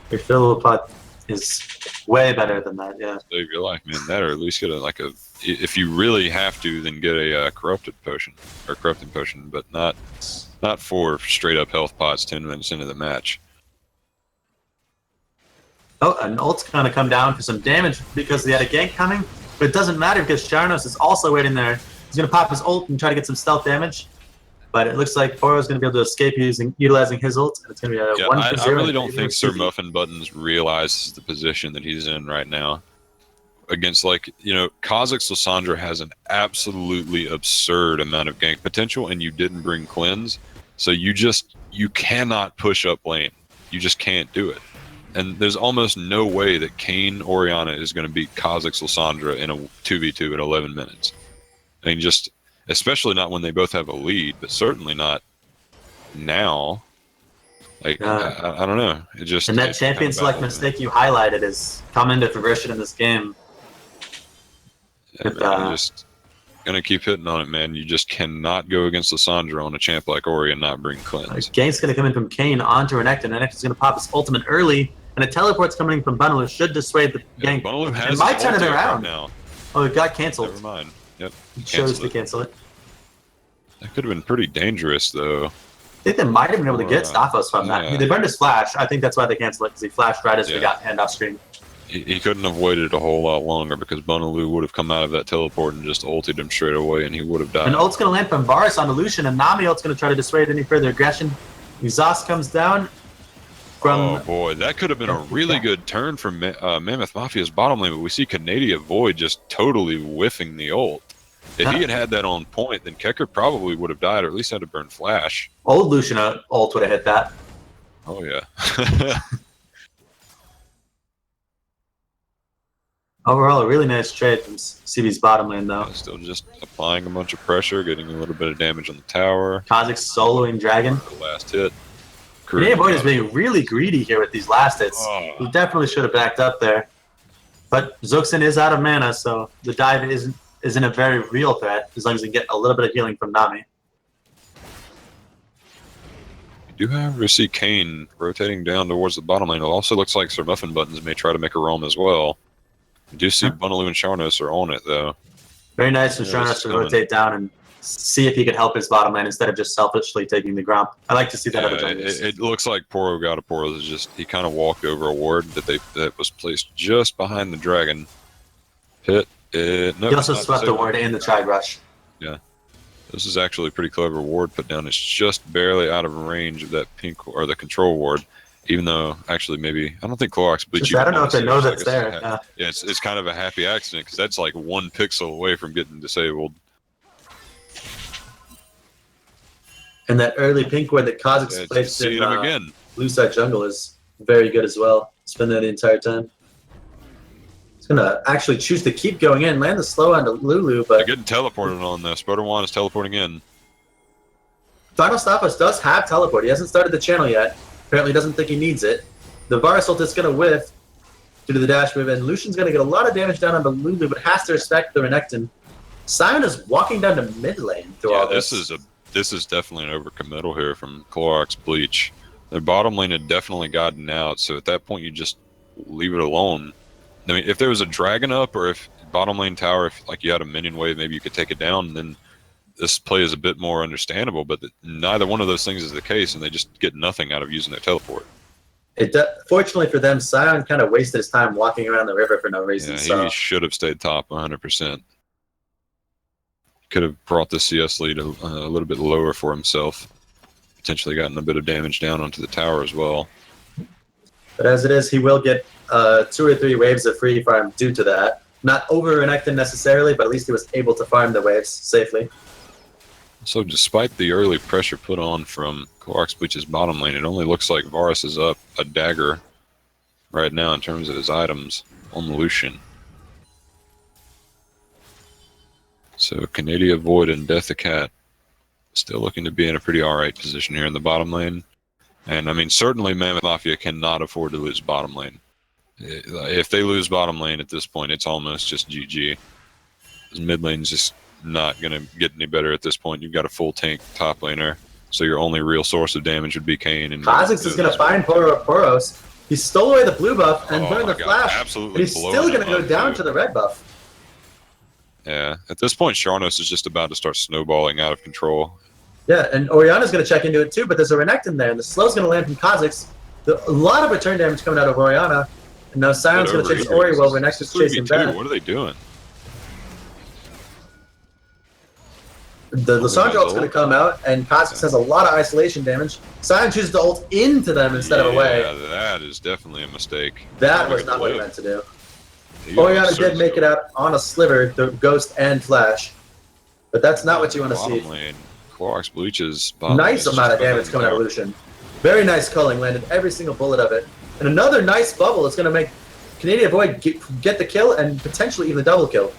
Refillable pot is way better than that, yeah. Save your life, man. That, or at least get if you really have to, then get a corrupted potion, but not 4 straight up health pots 10 minutes into the match. Oh, an ult's gonna come down for some damage because they had a gank coming. But it doesn't matter because Sharnos is also waiting there. He's going to pop his ult and try to get some stealth damage. But it looks like Poro's going to be able to escape utilizing his ult. And it's going to be a 1-0. I really don't think Sir Muffin Buttons realizes the position that he's in right now. Against, Kha'Zix Lysandra has an absolutely absurd amount of gank potential, and you didn't bring cleanse. So you cannot push up lane. You just can't do it. And there's almost no way that Kayn Orianna is going to beat Kha'Zix Lysandra in a 2v2 at 11 minutes. I mean, especially not when they both have a lead, but certainly not now. I don't know. And that champion select mistake you highlighted is coming to fruition in this game. Yeah, I'm just going to keep hitting on it, man. You just cannot go against Lysandra on a champ like Ori and not bring cleanse. Gank's going to come in from Kayn onto Renekton. Renekton's going to pop his ultimate early. And a teleport's coming from Bunaloo should dissuade the gank. Bunaloo has it might turn it around. Right now. Oh, it got canceled. Never mind. Yep. Chose to cancel it. That could have been pretty dangerous, though. I think they might have been able to get Staphos from that. I mean, they burned his flash. I think that's why they canceled it, because he flashed right as we got hand off screen. He couldn't have waited a whole lot longer, because Bunaloo would have come out of that teleport and just ulted him straight away, and he would have died. And ult's going to land from Varus on the Lucian, and Nami ult's going to try to dissuade any further aggression. Exhaust comes down. Oh boy, that could have been a really good turn from Mammoth Mafia's bottom lane, but we see Canadia Void just totally whiffing the ult. If he had that on point, then Kekker probably would have died, or at least had to burn flash. Old Lucian ult would have hit that. Oh yeah. Overall, a really nice trade from CB's bottom lane, though. Yeah, still just applying a bunch of pressure, getting a little bit of damage on the tower. Kha'Zix soloing Dragon. The last hit. Canadian Void is being really greedy here with these last hits. Oh. He definitely should have backed up there. But Zuxin is out of mana, so the dive isn't a very real threat as long as he can get a little bit of healing from Nami. You do, however, see Kane rotating down towards the bottom lane. It also looks like Sir Muffin Buttons may try to make a roam as well. You do see Bunaloo and Sharnos are on it, though. Very nice for Sharnos to rotate down and see if he could help his bottom lane instead of just selfishly taking the Gromp. I like to see that other junglers. It looks like Poro got a Poro. He kind of walked over a ward that was placed just behind the dragon. Hit it. Nope, He also swept the ward in the Tribe Rush. Yeah. This is actually a pretty clever ward put down. It's just barely out of range of that pink or the control ward. Even though, actually, maybe I don't think Clorox bleach. I don't know if they know that's there. Yeah, it's kind of a happy accident because that's like 1 pixel away from getting disabled. And that early pink ward that Kha'Zix placed in again. blue side jungle is very good as well. It's been there the entire time. He's gonna actually choose to keep going in, land the slow onto Lulu, but they're getting teleported on this. Spider-Wan is teleporting in. Final Staphos does have teleport. He hasn't started the channel yet. Apparently doesn't think he needs it. The Varus ult is going to whiff due to the dash move, and Lucian's going to get a lot of damage down onto Lulu, but has to respect the Renekton. Sion is walking down to mid lane through all this. This is definitely an overcommittal here from Clorox Bleach. Their bottom lane had definitely gotten out, so at that point you just leave it alone. I mean, if there was a dragon up, or if bottom lane tower, if like you had a minion wave, maybe you could take it down, then this play is a bit more understandable, but neither one of those things is the case, and they just get nothing out of using their teleport. Fortunately for them, Sion kind of wasted his time walking around the river for no reason. Yeah, he should have stayed top 100%. Could have brought the CS lead a little bit lower for himself. Potentially gotten a bit of damage down onto the tower as well. But as it is, he will get 2 or 3 waves of free farm due to that. Not over Renekton necessarily, but at least he was able to farm the waves safely. So despite the early pressure put on from Clorox Bleach's bottom lane, it only looks like Varus is up a dagger right now in terms of his items on the Lucian. So Canadia Void and Death the Cat still looking to be in a pretty alright position here in the bottom lane. And I mean, certainly Mammoth Mafia cannot afford to lose bottom lane. If they lose bottom lane at this point, it's almost just GG. Mid lane's just not going to get any better at this point. You've got a full tank top laner, so your only real source of damage would be Kane. And Kha'Zix is going to find Poros. He stole away the blue buff and burned the flash. Absolutely, and he's still going to go down to the red buff. Yeah, at this point, Sharnos is just about to start snowballing out of control. Yeah, and Orianna's going to check into it too, but there's a Renekton there, and the slow's going to land from Kha'Zix. A lot of return damage coming out of Orianna. And now Sion's going to chase Ori while Renekton's chasing back. What are they doing? The Lissandra ult's going to come out, and Kha'Zix has a lot of isolation damage. Sion chooses to ult into them instead of away. Yeah, that is definitely a mistake. That was not what he meant to do. Orianna did make it out on a sliver, the Ghost and Flash. But that's not what you want to see. Clorox Bleach's nice amount of damage coming out of Lucian. Very nice culling, landed every single bullet of it. And another nice bubble is going to make Canadian Void get the kill and potentially even the double kill.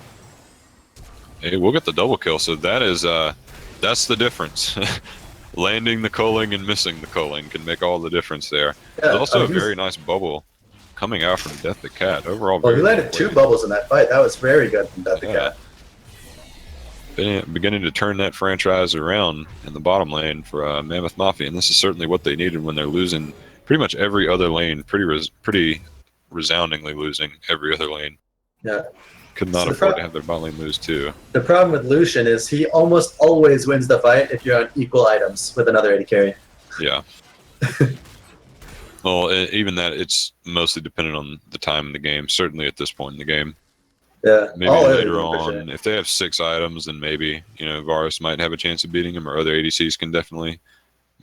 Hey, we'll get the double kill, so that is that's the difference. Landing the culling and missing the culling can make all the difference there. Yeah, there's also a very nice bubble coming out from Death the Cat. Overall, he landed 2 bubbles in that fight. That was very good from Death the Cat. Beginning to turn that franchise around in the bottom lane for Mammoth Mafia, and this is certainly what they needed when they're losing pretty much every other lane, pretty resoundingly losing every other lane. Yeah. Could not afford to have their bot lane lose too. The problem with Lucian is he almost always wins the fight if you're on equal items with another AD carry. Yeah. Well, even that, it's mostly dependent on the time in the game, certainly at this point in the game. Yeah. Maybe later on, if they have 6 items, then maybe, Varus might have a chance of beating him, or other ADCs can definitely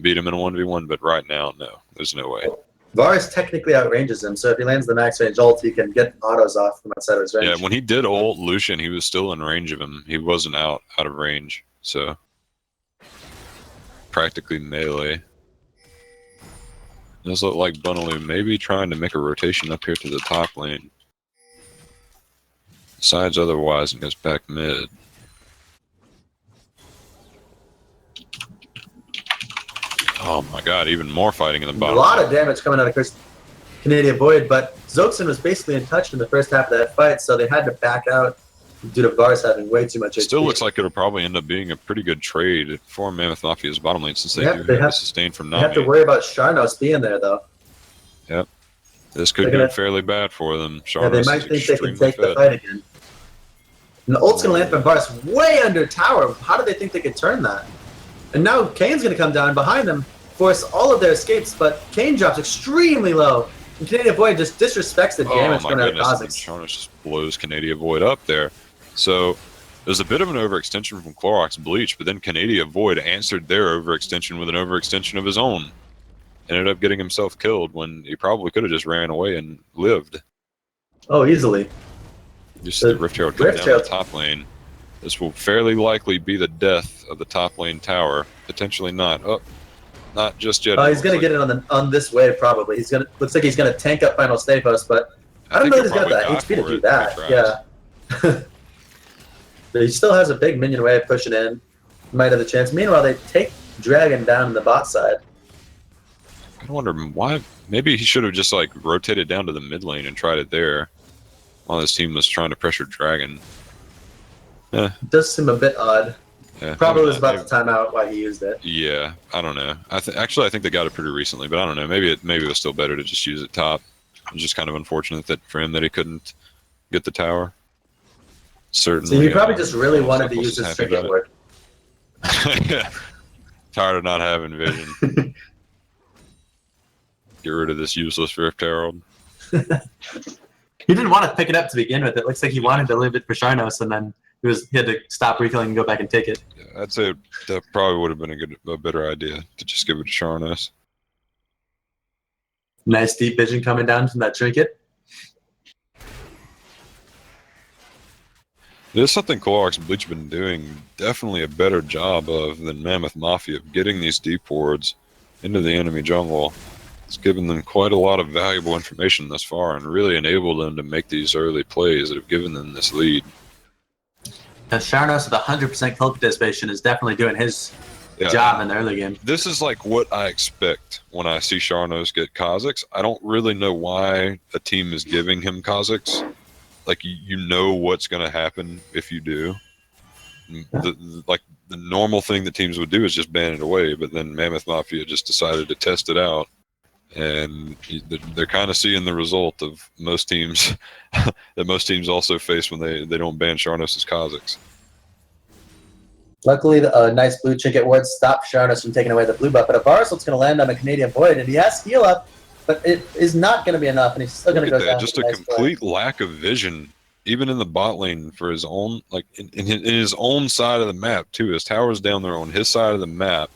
beat him in a 1v1, but right now, no. There's no way. Varus technically outranges him, so if he lands the max range ult, he can get autos off from outside of his range. Yeah, when he did ult Lucian, he was still in range of him. He wasn't out of range, so practically melee. Does look like Bunaloo maybe trying to make a rotation up here to the top lane. Decides otherwise and goes back mid. Oh my god, even more fighting in the A bottom. lot of damage coming out of Canadian Void, but Zoxin was basically untouched in the first half of that fight, so they had to back out due to Varus having way too much HP. Still looks like it'll probably end up being a pretty good trade for Mammoth Mafia's bottom lane since they have the sustain from They Nami. have to worry about Sharnos being there, though. Yep. This could go fairly bad for them. Yeah, they might think they can take the fight again. And the ult's going to land from Varus way under tower. How do they think they could turn that? And now Kane's going to come down behind them, force all of their escapes, but Kane drops extremely low. And Canadian Void just disrespects the damage coming out of Kha'Zix. Sharnos just blows Canadian Void up there. So there's a bit of an overextension from Clorox Bleach, but then Canadian Void answered their overextension with an overextension of his own. Ended up getting himself killed when he probably could have just ran away and lived. Oh, easily. Just the Rift Herald coming down the top lane. This will fairly likely be the death of the top lane tower. Potentially not. Oh, not just yet. He's gonna get it on this wave probably. Looks like he's gonna tank up Final Staphos, but I don't know if he's got that HP to do that. Yeah. But he still has a big minion wave pushing in. Might have the chance. Meanwhile, they take Dragon down in the bot side. I wonder why. Maybe he should have just like rotated down to the mid lane and tried it there, while his team was trying to pressure Dragon. Yeah. It does seem a bit odd. Yeah, probably was about to time out why he used it. Yeah, I don't know. Actually, I think they got it pretty recently, but I don't know. Maybe it was still better to just use it top. It was just kind of unfortunate that for him that he couldn't get the tower. Certainly. So he probably just really wanted to use his trinket work. Tired of not having vision. Get rid of this useless Rift Herald. He didn't want to pick it up to begin with. It looks like he wanted to leave it for Sharnos, and then he had to stop recalling and go back and take it. Yeah, I'd say that probably would have been a better idea to just give it to Sharnos. Nice deep vision coming down from that trinket. There's something Clorox Bleach have been doing definitely a better job of than Mammoth Mafia of getting these deep wards into the enemy jungle. It's given them quite a lot of valuable information thus far and really enabled them to make these early plays that have given them this lead. Now, Sharnos with 100% kill participation is definitely doing his job in the early game. This is like what I expect when I see Sharnos get Kha'Zix. I don't really know why a team is giving him Kha'Zix. Like, you know what's going to happen if you do. The normal thing that teams would do is just ban it away, but then Mammoth Mafia just decided to test it out. And they're kind of seeing the result of most teams that most teams also face when they don't ban Sharnos' Kha'Zix. Luckily, the nice blue trinket ward stopped Sharnos from taking away the blue buff, but a Varsalt's going to land on a Canadian Void, and he has heal up, but it is not going to be enough, and he's still going to go down. Just a complete lack of vision, even in the bot lane for his own, like in his own side of the map too. His tower's down there on his side of the map.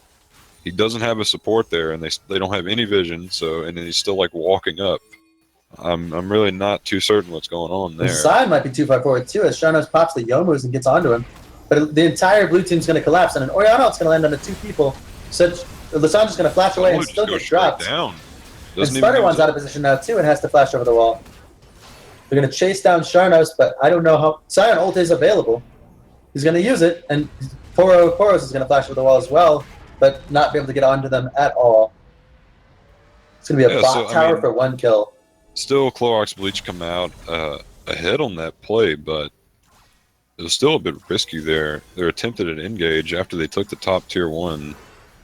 He doesn't have a support there, and they don't have any vision. So, and then he's still like walking up. I'm really not too certain what's going on there. His side might be too far forward too, as Sharnos pops the Yomus and gets onto him. But the entire blue team's going to collapse, and an Orianna is going to land on the two people. So Lissandra's going to flash away and still get dropped. Down. And Spider-One's out of position now too and has to flash over the wall. They're going to chase down Sharnos, but I don't know how... Sion ult is available. He's going to use it, and Poros is going to flash over the wall as well, but not be able to get onto them at all. It's going to be a bot tower for one kill. Still, Clorox Bleach come out ahead on that play, but it was still a bit risky there. They're attempted at engage after they took the top tier 1.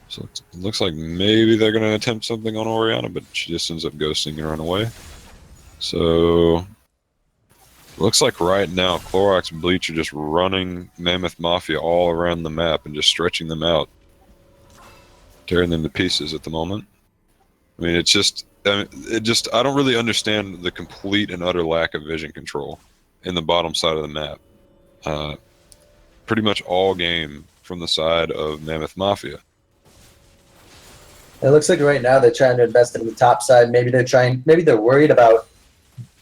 So it looks like maybe they're going to attempt something on Orianna, but she just ends up ghosting and run away. So looks like right now Clorox and Bleach are just running Mammoth Mafia all around the map and just stretching them out, tearing them to pieces at the moment. I mean, I don't really understand the complete and utter lack of vision control in the bottom side of the map. Pretty much all game from the side of Mammoth Mafia. It looks like right now they're trying to invest in the top side. Maybe they're worried about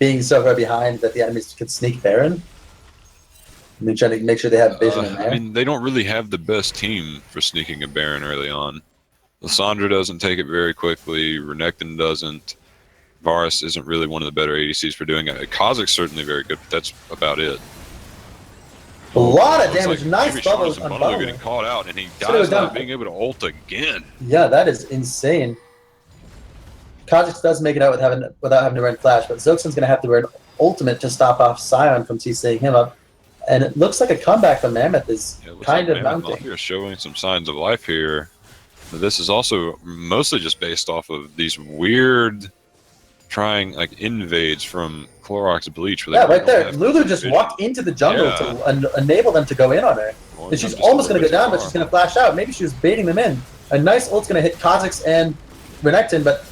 being so far behind that the enemies could sneak Baron. And they're trying to make sure they have vision in there. I mean, they don't really have the best team for sneaking a Baron early on. Lysandra doesn't take it very quickly. Renekton doesn't. Varus isn't really one of the better ADCs for doing it. Kha'Zix's certainly very good, but that's about it. A lot of Looks damage. like Nice Maybe bubbles Charles on and Bundle bubble. getting caught out, and he Should've go dies down. without being able to ult again. Yeah, that is insane. Kha'Zix does make it out without having to run flash, but Zoxan's going to have to run ultimate to stop off Sion from TCing him up. And it looks like a comeback from Mammoth is Yeah, it looks kind like of Mammoth mounting. Mafia is showing some signs of life here. But this is also mostly just based off of these weird invades from Clorox Bleach. Where Yeah, they right don't there. have Lulu just vision. walked into the jungle Yeah. to enable them to go in on her. Going And she's just a almost little going to bit go down, too but she's far. going to flash out. Maybe she was baiting them in. A nice ult's going to hit Kha'Zix and Renekton, but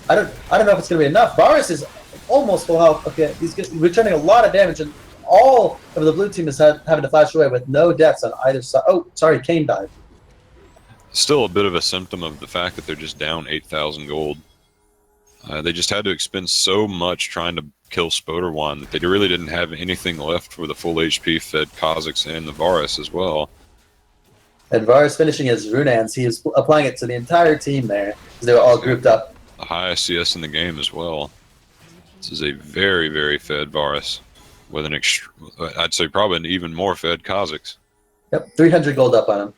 I don't know if it's going to be enough. Varus is almost full health. Okay, he's returning a lot of damage, and all of the blue team is having to flash away with no deaths on either side. Oh, sorry, Kane died. Still a bit of a symptom of the fact that they're just down 8,000 gold. They just had to expend so much trying to kill Spoderwan that they really didn't have anything left for the full HP fed Kha'Zix and the Varus as well. And Varus finishing his Runans. He is applying it to the entire team there, because they were all grouped up. The highest CS in the game as well. This is a very, very fed Varus with I'd say probably an even more fed Kha'Zix. Yep, 300 gold up on him.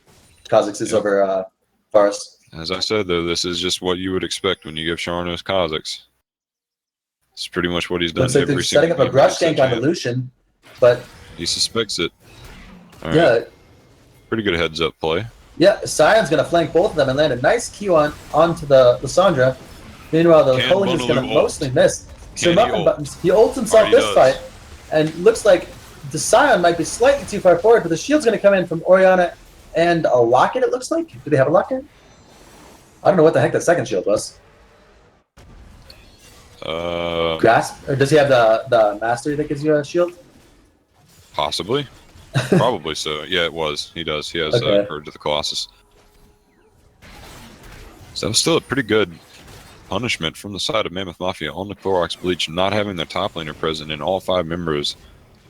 Kha'Zix is over Varus. As I said, though, this is just what you would expect when you give Sharnos Kha'Zix. It's pretty much what he's done Looks like every they're single setting up a game brush against gank on that the champ. Lucian, but He suspects it. All right. yeah, Pretty good heads-up play. yeah, Sion's going to flank both of them and land a nice Q onto the Lysandra. Meanwhile, the Can Holing is Bundaloo going to ult? mostly miss. So Can he nothing ult? buttons. He ults himself Already this does. fight, and looks like the Sion might be slightly too far forward, but the shield's going to come in from Orianna and a Locket, it looks like. Do they have a Locket? I don't know what the heck that second shield was. Grasp? Or does he have the Mastery that gives you a shield? Possibly. Probably so. Yeah, it was. He does. He has Okay. Courage of the Colossus. So that was still a pretty good punishment from the side of Mammoth Mafia on the Clorox Bleach, not having their top laner present, and all 5 members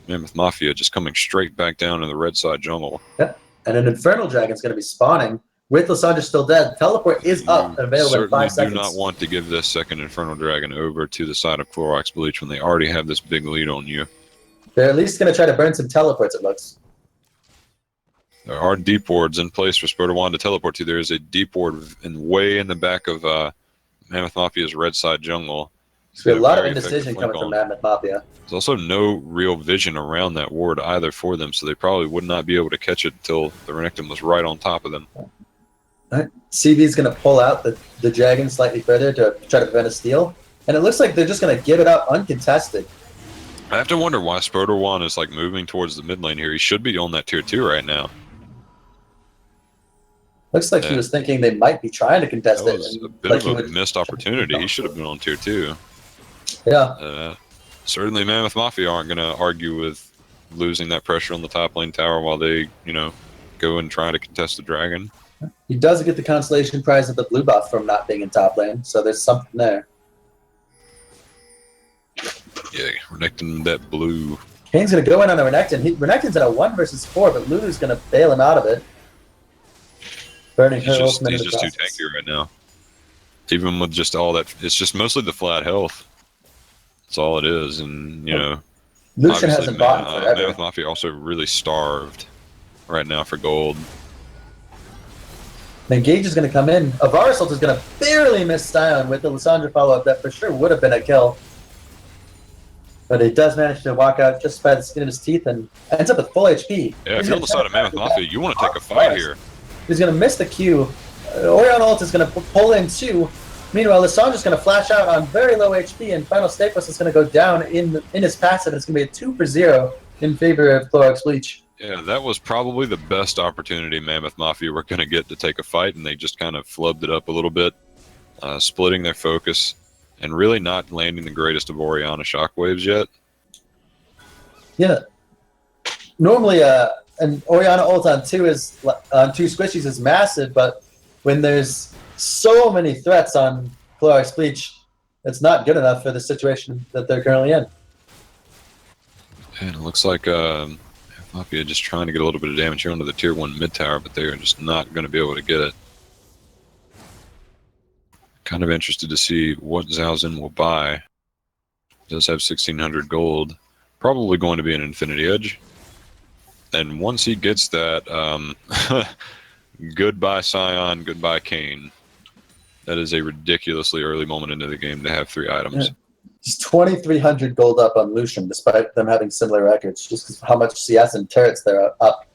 of Mammoth Mafia just coming straight back down to the red side jungle. Yep. And an Infernal Dragon's going to be spawning with Lysandra still dead. Teleport is up and available in 5 do seconds. not want to give this second Infernal Dragon over to the side of Clorox Bleach when they already have this big lead on you. They're at least going to try to burn some teleports, it looks. There are deep wards in place for Spoderwan to teleport to. There is a deep ward way in the back of Mammoth Mafia's red side jungle. So we have a lot of Very effective indecision flank coming from on. Mammoth Mafia. There's also no real vision around that ward either for them, so they probably would not be able to catch it until the Renekton was right on top of them. Right. CV's going to pull out the dragon slightly further to try to prevent a steal. And it looks like they're just going to give it up uncontested. I have to wonder why Spoderwan is moving towards the mid lane here. He should be on that tier 2 right now. Looks like he Yeah. was thinking they might be trying to contest That it. was a and bit like he of a would- missed opportunity. He should have been on tier 2. Yeah. Certainly Mammoth Mafia aren't going to argue with losing that pressure on the top lane tower while they, go and try to contest the dragon. He does get the consolation prize of the blue buff from not being in top lane, so there's something there. Yeah, Renekton that blue. Kane's going to go in on the Renekton. Renekton's at a 1 versus 4, but Lulu's going to bail him out of it. Burning her ultimate He's in the just too process. tanky right now. Even with just all that, it's just mostly the flat health. That's all it is, and Lucian obviously, hasn't bought in forever. Mammoth Mafia also really starved right now for gold. Then Gage is going to come in. Varus ult is going to barely miss Sion with the Lysandra follow-up. That for sure would have been a kill. But he does manage to walk out just by the skin of his teeth and ends up with full HP. Yeah, if He's you're on gonna the side of try Mammoth to Mafia, you want to take a Varus. fight here. He's going to miss the Q. Orion ult is going to pull in too. Meanwhile, Lysandra's going to flash out on very low HP, and Final Staples is going to go down in his passive. It's going to be a 2 for 0 in favor of Clorox Bleach. Yeah, that was probably the best opportunity Mammoth Mafia were going to get to take a fight, and they just kind of flubbed it up a little bit, splitting their focus, and really not landing the greatest of Orianna shockwaves yet. Yeah. Normally, an Orianna ult on 2 squishies is massive, but when there's so many threats on Clorox Bleach, it's not good enough for the situation that they're currently in. And it looks like Mafia just trying to get a little bit of damage here onto the tier 1 mid tower, but they're just not going to be able to get it. Kind of interested to see what Zhao Zhen will buy. Does have 1,600 gold. Probably going to be an Infinity Edge. And once he gets that, goodbye Scion, goodbye Kane. That is a ridiculously early moment into the game to have 3 items. Yeah. He's 2,300 gold up on Lucian, despite them having similar records, just because of how much CS and turrets they're up.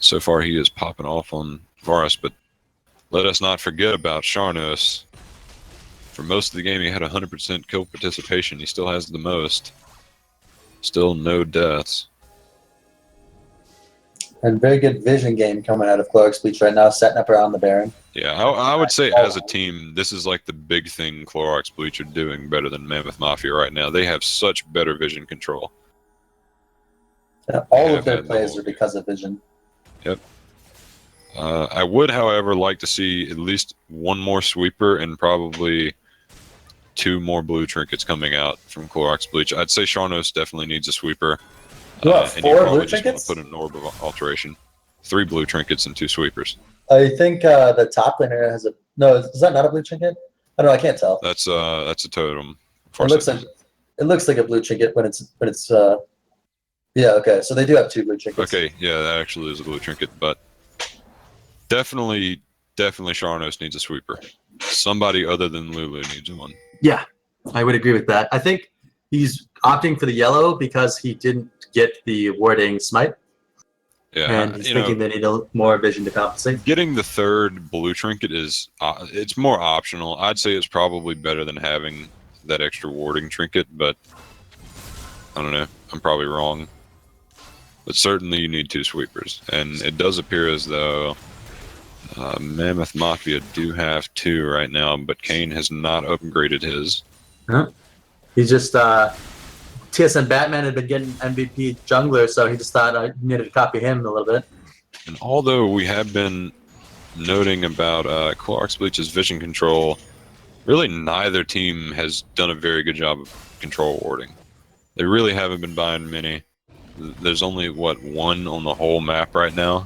So far, he is popping off on Varus, but let us not forget about Sharnos. For most of the game, he had 100% kill participation. He still has the most. Still no deaths. And very good vision game coming out of Cloric's Bleach right now, setting up around the Baron. Yeah, I would say as a team, this is like the big thing Clorox Bleach are doing better than Mammoth Mafia right now. They have such better vision control. All of their plays are because of vision. Yep. I would, however, like to see at least one more sweeper and probably 2 more blue trinkets coming out from Clorox Bleach. I'd say Sharnos definitely needs a sweeper. What, and 4 you probably blue just trinkets? want to put an orb of alteration. 3 blue trinkets and 2 sweepers. I think the top laner has a... No, is that not a blue trinket? I don't know, I can't tell. That's a totem. It looks like a blue trinket when it's yeah, okay. So they do have 2 blue trinkets. Okay, yeah, that actually is a blue trinket, but definitely Sharnos needs a sweeper. Somebody other than Lulu needs one. Yeah, I would agree with that. I think he's opting for the yellow because he didn't get the warding smite. Yeah, and he's thinking they need more vision to compensate. Getting the 3rd blue trinket is it's more optional. I'd say it's probably better than having that extra warding trinket, but I don't know. I'm probably wrong. But certainly you need 2 sweepers. And it does appear as though Mammoth Mafia do have 2 right now, but Kane has not upgraded his. Huh? He just, TSN Batman had been getting MVP jungler, so he just thought I needed to copy him a little bit. And although we have been noting about Clorox Bleach's vision control, really neither team has done a very good job of control warding. They really haven't been buying many. There's only, what, 1 on the whole map right now?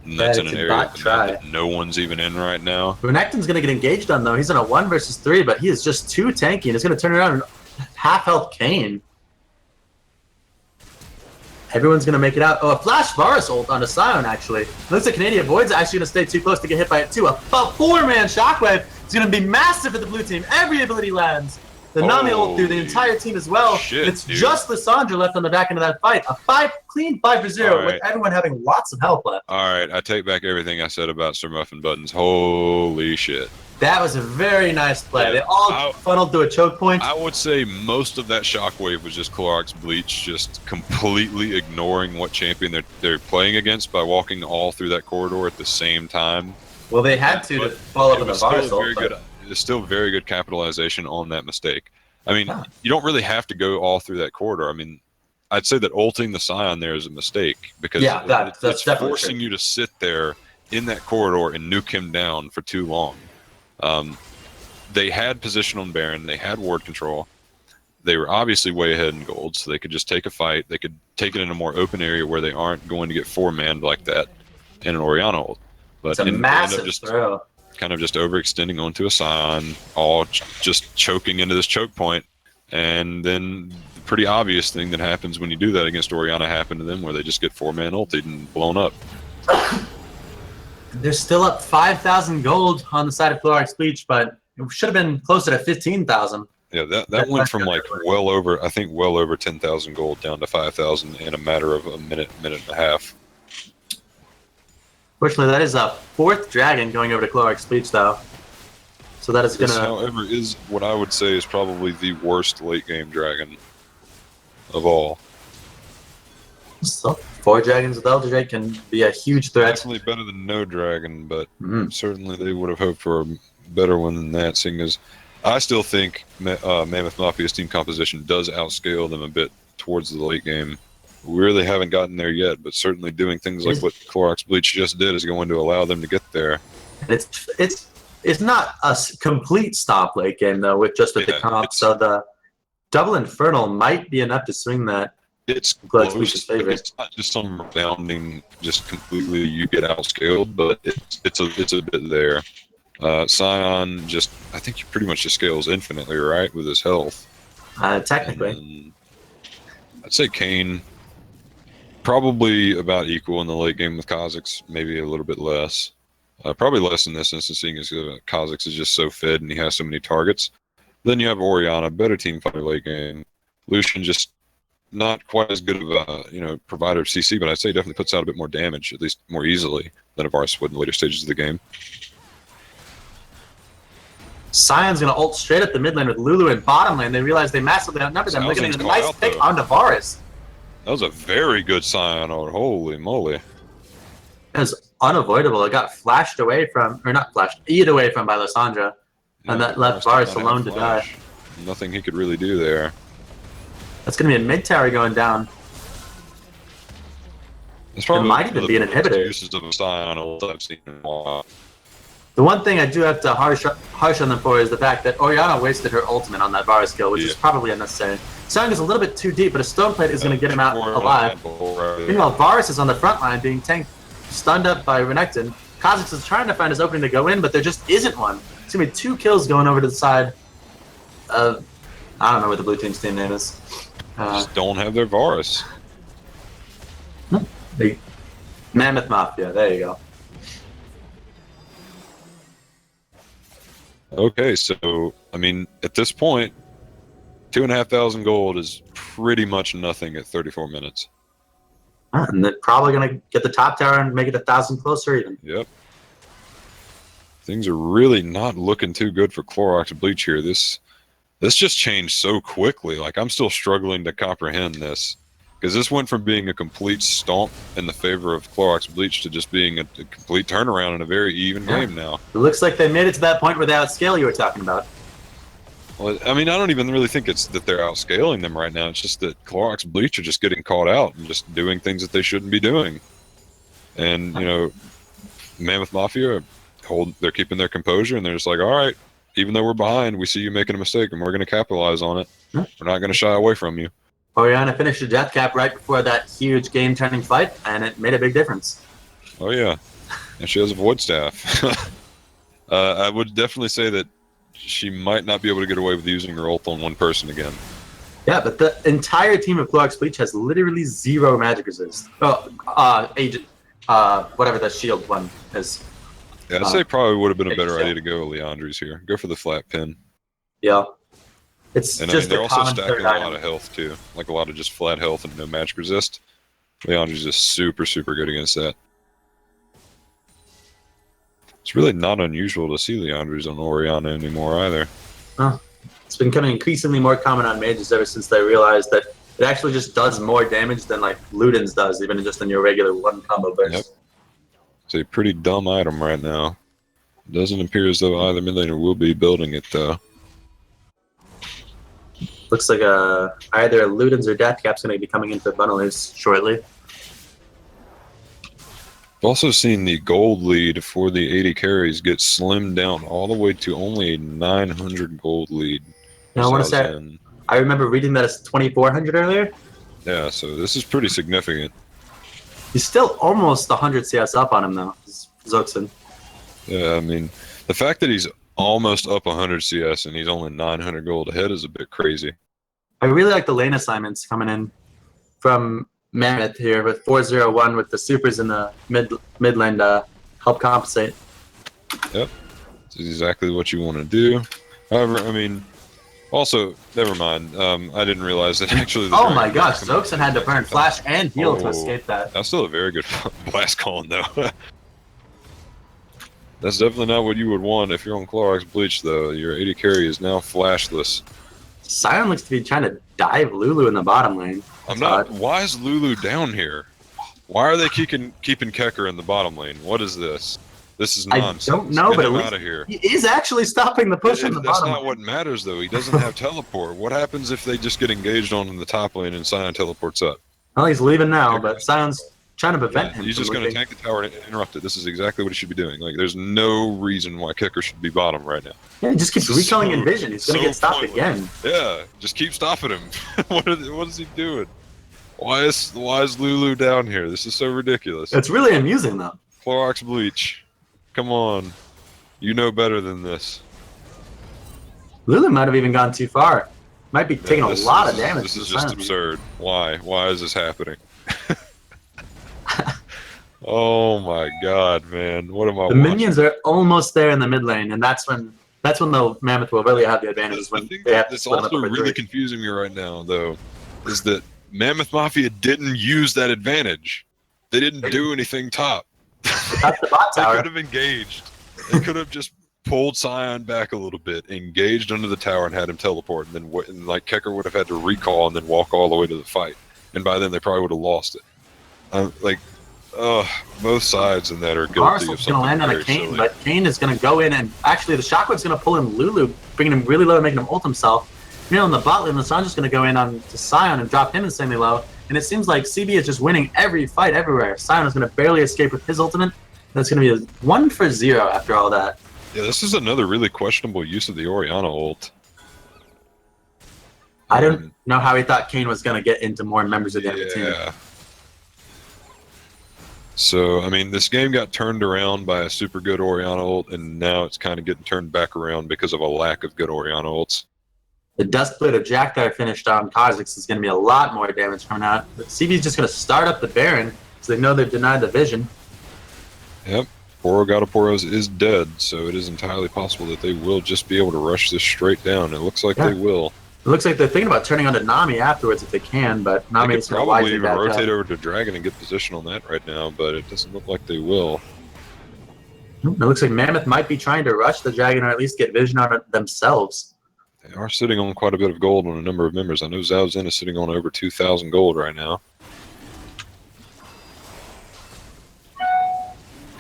And that's in an area of the map that no one's even in right now. Renekton's going to get engaged on, though. He's in a 1 versus 3, but he is just too tanky, and it's going to turn around and half-health Kane. Everyone's going to make it out. Oh, a Flash Varus ult on a Scion, actually. Looks like Canadian Void's actually going to stay too close to get hit by it, too. A 4-man Shockwave is going to be massive for the blue team. Every ability lands. The Nami ult through the entire team as well. It's just Lissandra left on the back end of that fight. A clean 5 for 0 with everyone having lots of health left. All right, I take back everything I said about Sir Muffin Buttons. Holy shit. That was a very nice play. Yeah, they all funneled through a choke point. I would say most of that shockwave was just Clorox Bleach just completely ignoring what champion they're playing against by walking all through that corridor at the same time. Well, they had to follow up with the Varus ult. It's still very good capitalization on that mistake. I mean, you don't really have to go all through that corridor. I mean, I'd say that ulting the Scion there is a mistake because it's forcing you to sit there in that corridor and nuke him down for too long. They had position on Baron. They had ward control. They were obviously way ahead in gold, so they could just take a fight. They could take it in a more open area where they aren't going to get 4-manned like that in an Orianna ult. But it's a massive throw. Kind of just overextending onto a Scion, all just choking into this choke point. And then the pretty obvious thing that happens when you do that against Orianna happened to them, where they just get 4-man ulted and blown up. They're still up 5,000 gold on the side of Clorox Bleach, but it should have been closer to 15,000. Yeah, that went from like well over 10,000 gold down to 5,000 in a matter of a minute and a half. Fortunately, that is a 4th dragon going over to Clorox Bleach, though. So that is going to... however, is what I would say is probably the worst late-game dragon of all. So, 4 dragons with Elder Drake can be a huge threat. Definitely better than no dragon, but certainly they would have hoped for a better one than that, seeing as I still think Mammoth Mafia's team composition does outscale them a bit towards the late game. We really haven't gotten there yet, but certainly doing things like what Clorox Bleach just did is going to allow them to get there. It's not a complete stop late game though, with the comp. So Double Infernal might be enough to swing that. It's Glad close. Switch's favorite. It's not just some resounding, just completely you get outscaled, but it's a bit there. Scion just, I think he pretty much just scales infinitely, right, with his health. Technically. I'd say Kane probably about equal in the late game with Kha'Zix, maybe a little bit less. Probably less in this instance, seeing as Kha'Zix is just so fed and he has so many targets. Then you have Orianna, better team fighter late game. Lucian just not quite as good of a provider of CC, but I'd say definitely puts out a bit more damage, at least more easily than a Varus would in the later stages of the game. Sion's going to ult straight at the mid lane with Lulu in bottom lane. They realize they massively outnumber them. They're getting a nice pick onto Varus. That was a very good Sion ult. Holy moly. It was unavoidable. It got flashed away from, or not flashed, eaten away from by Lysandra. And that left Varus alone to die. Nothing he could really do there. That's going to be a mid tower going down. It might even be an inhibitor. Uses of a Scion ult I've seen in a while. The one thing I do have to harsh on them for is the fact that Orianna wasted her ultimate on that Varus kill, which is probably unnecessary. Sion is a little bit too deep, but a Stone Plate is going to get him out alive. Meanwhile, Varus is on the front line being tanked, stunned up by Renekton. Kha'Zix is trying to find his opening to go in, but there just isn't one. It's going to be 2 kills going over to the side of, I don't know what the blue team's team name is. Just don't have their Varus. The Mammoth Mafia, there you go. Okay, so, I mean, at this point, 2,500 gold is pretty much nothing at 34 minutes. And they're probably going to get the top tower and make it 1,000 closer even. Yep. Things are really not looking too good for Clorox Bleach here. This just changed so quickly. Like, I'm still struggling to comprehend this. Because this went from being a complete stomp in the favor of Clorox Bleach to just being a complete turnaround in a very even game now. It looks like they made it to that point where they outscale you were talking about. Well, I mean, I don't even really think it's that they're outscaling them right now. It's just that Clorox Bleach are just getting caught out and just doing things that they shouldn't be doing. And, Mammoth Mafia, they're keeping their composure, and they're just like, all right, even though we're behind, we see you making a mistake, and we're going to capitalize on it. We're not going to shy away from you. Orianna finished a death cap right before that huge game-turning fight, and it made a big difference. Oh, yeah. And she has a Void Staff. I would definitely say that she might not be able to get away with using her ult on one person again. Yeah, but the entire team of Clorox Bleach has literally 0 magic resist. Agent, whatever the shield one is. Yeah, I'd say probably would have been a better idea to go Leandri's here. Go for the flat pin. Yeah. It's and just they're a also common stacking third a item. lot of health too, like a lot of just flat health and no magic resist. Leandri's just super good against that. It's really not unusual to see Leandri's on Orianna anymore either. It's been becoming increasingly more common on mages ever since they realized that it actually just does more damage than like Luden's does, even just in your regular one combo burst. Yep. It's a pretty dumb item right now. Doesn't appear as though either mid laner will be building it though. Looks like either Luden's or Deathcap's going to be coming in for bundlers shortly. I've also seen the gold lead for the 80 carries get slimmed down all the way to only a 900 gold lead. Now, I want to say, I remember reading that as 2,400 earlier. Yeah, so this is pretty significant. He's still almost 100 CS up on him, though, Zoxin. Yeah, I mean, the fact that he's almost up 100 CS and he's only 900 gold ahead is a bit crazy. I really like the lane assignments coming in from Mammoth here with 401 with the supers in the mid lane to help compensate. Yep, this is exactly what you want to do. However, I mean, also, never mind. I didn't realize that actually. Oh my gosh, Zoxin had to burn flash and heal to escape that. That's still a very good blast calling, though. That's definitely not what you would want if you're on Clorox Bleach, though. Your 80 carry is now flashless. Sion looks to be trying to dive Lulu in the bottom lane. I'm not. Why is Lulu down here? Why are they keeping Kekker in the bottom lane? What is this? This is nonsense. I don't know, but at least out of here. He is actually stopping the push in the That's bottom not lane. what matters, though. He doesn't have teleport. What happens if they just get engaged on in the top lane and Sion teleports up? Well, he's leaving now, but Sion's trying to prevent him He's from just going to looking. tank the tower and interrupt it. This is exactly what he should be doing. Like, there's no reason why Kicker should be bottom right now. Yeah, he just keeps This is recalling so- Envision. He's going to so get stopped pointless. again. Yeah, just keep stopping him. What is he doing? Why is Lulu down here? This is so ridiculous. It's really amusing, though. Clorox Bleach, come on. You know better than this. Lulu might have even gone too far. Might be taking a lot of damage. This to is the just Sun. absurd. Why? Why is this happening? Oh my god, man. What am I The watching? minions are almost there in the mid lane, and that's when the Mammoth will really have the advantage. Is The when thing they have to that's split them up also over really three. confusing me right now, though, is that Mammoth Mafia didn't use that advantage. They didn't do anything top. That's the bot They tower. could have engaged. They could have just pulled Scion back a little bit, engaged under the tower, and had him teleport, and then and like Kecker would have had to recall and then walk all the way to the fight. And by then, they probably would have lost it. Both sides in that are guilty of Varus is something going to land on a very Kane, silly. but Kane is going to go in, and actually the Shockwave's going to pull in Lulu, bringing him really low and making him ult himself. Meanwhile, in the bot lane, Lasandra's going to go in on to Scion and drop him insanely low. And it seems like CB is just winning every fight everywhere. Scion is going to barely escape with his ultimate. That's going to be a 1-for-0 after all that. Yeah, this is another really questionable use of the Orianna ult. I don't know how he thought Kane was going to get into more members of the enemy team. Yeah. So, I mean, this game got turned around by a super good Orianna ult, and now it's kind of getting turned back around because of a lack of good Orianna ults. The Dustblade of Jack that I finished on Kha'Zix is going to be a lot more damage coming out. But CB is just going to start up the Baron, so they know they're denied the vision. Yep. Poro Gatoporos is dead, so it is entirely possible that they will just be able to rush this straight down. It looks like Yeah. they will. It looks like they're thinking about turning onto Nami afterwards if they can, but They Nami could is going to probably wisely even back rotate up. over to Dragon and get position on that right now, but it doesn't look like they will. It looks like Mammoth might be trying to rush the Dragon or at least get vision on it themselves. They are sitting on quite a bit of gold on a number of members. I know Zhao Zhen is sitting on over 2,000 gold right now.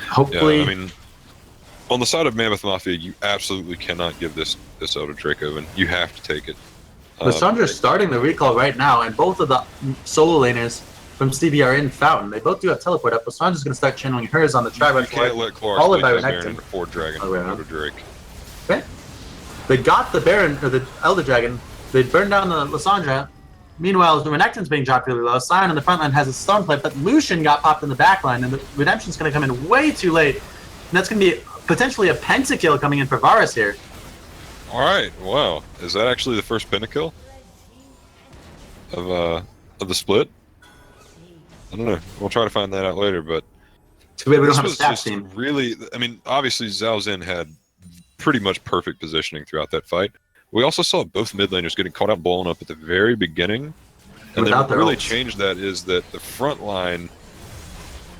Hopefully, Yeah, I mean, on the side of Mammoth Mafia, you absolutely cannot give this Elder Dracoven. You have to take it. Lissandra's starting the recall right now, and both of the solo laners from CB are in Fountain. They both do have teleport up. Lissandra's going to start channeling hers on the You Tribe. can't let Clark followed by Bleach as Baron Renekton. before Dragon Oh, yeah. Elder Drake. Okay. They got the Baron, or the Elder Dragon. They burned down the Lissandra. Meanwhile, the Renekton's being dropped really low. Scion in the front line has a stone plate, but Lucian got popped in the back line, and the Redemption's going to come in way too late. And that's going to be potentially a pentakill coming in for Varus here. All right, wow. Is that actually the first pentakill of the split? I don't know. We'll try to find that out later, but Too bad we don't this have a was stat just team. really, I mean, obviously Zhao Zhen had pretty much perfect positioning throughout that fight. We also saw both mid laners getting caught out blowing up at the very beginning. And then Without what their really ults. changed that is that the front line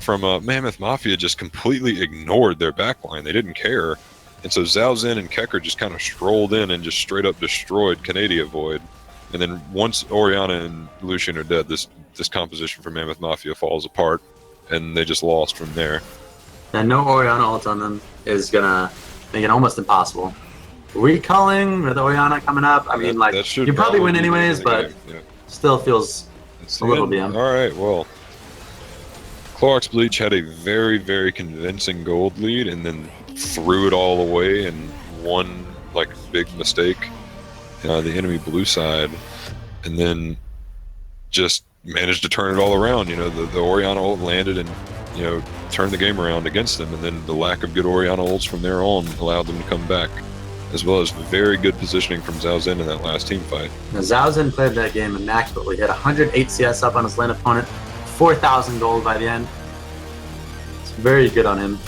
from Mammoth Mafia just completely ignored their back line. They didn't care. And so Zhao Zhen and Kecker just kind of strolled in and just straight up destroyed Canadia Void. And then once Orianna and Lucian are dead, this composition for Mammoth Mafia falls apart, and they just lost from there. And no Orianna ult on them is going to make it almost impossible. Recalling with Orianna coming up, I mean, like, That should you probably win be the end anyways, of the but game. Yeah. still feels That's a the little end. BM. All right, well, Clorox Bleach had a very, very convincing gold lead, and then threw it all away in one like big mistake. The enemy blue side, and then just managed to turn it all around. The Orianna ult landed and turned the game around against them, and then the lack of good Orianna ults from there on allowed them to come back, as well as very good positioning from Zhao Zhen in that last team fight. Now, Zhao Zhen played that game immaculately. He had 108 CS up on his lane opponent, 4,000 gold by the end. It's very good on him.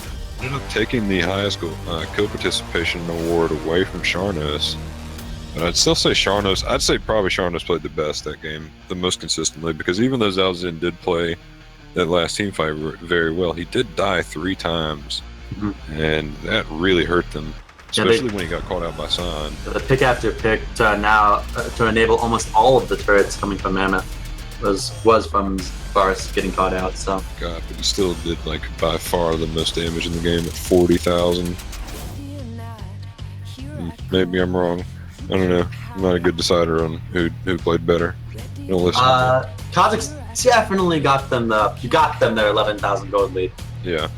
Ended up taking the highest co-participation award away from Sharnos. But I'd still say Sharnos. I'd say probably Sharnos played the best that game, the most consistently, because even though Zhao Zhen did play that last team fight very well, he did die 3 times, and that really hurt them, Yeah, especially when he got caught out by San. The pick after pick to enable almost all of the turrets coming from Mammoth was from Varus getting caught out. So God, but he still did like by far the most damage in the game at 40,000. Maybe I'm wrong. I don't know. I'm not a good decider on who played better. Don't listen. Kha'Zix definitely got them their 11,000 gold lead. Yeah.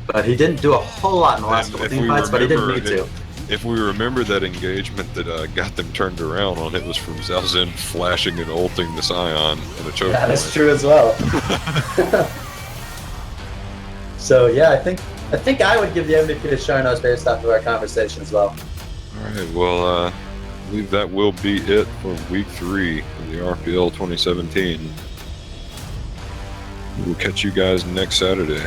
But he didn't do a whole lot in the last And couple if team we fights, but he didn't remember need to. If we remember that engagement that got them turned around on, it was from Zhao Zhen flashing and ulting the Scion in a choke Yeah, that's point. true as well. So yeah, I think I would give the MVP to Sharnos based off of our conversation as well. All right, well, I believe that will be it for week 3 of the RPL 2017. We'll catch you guys next Saturday.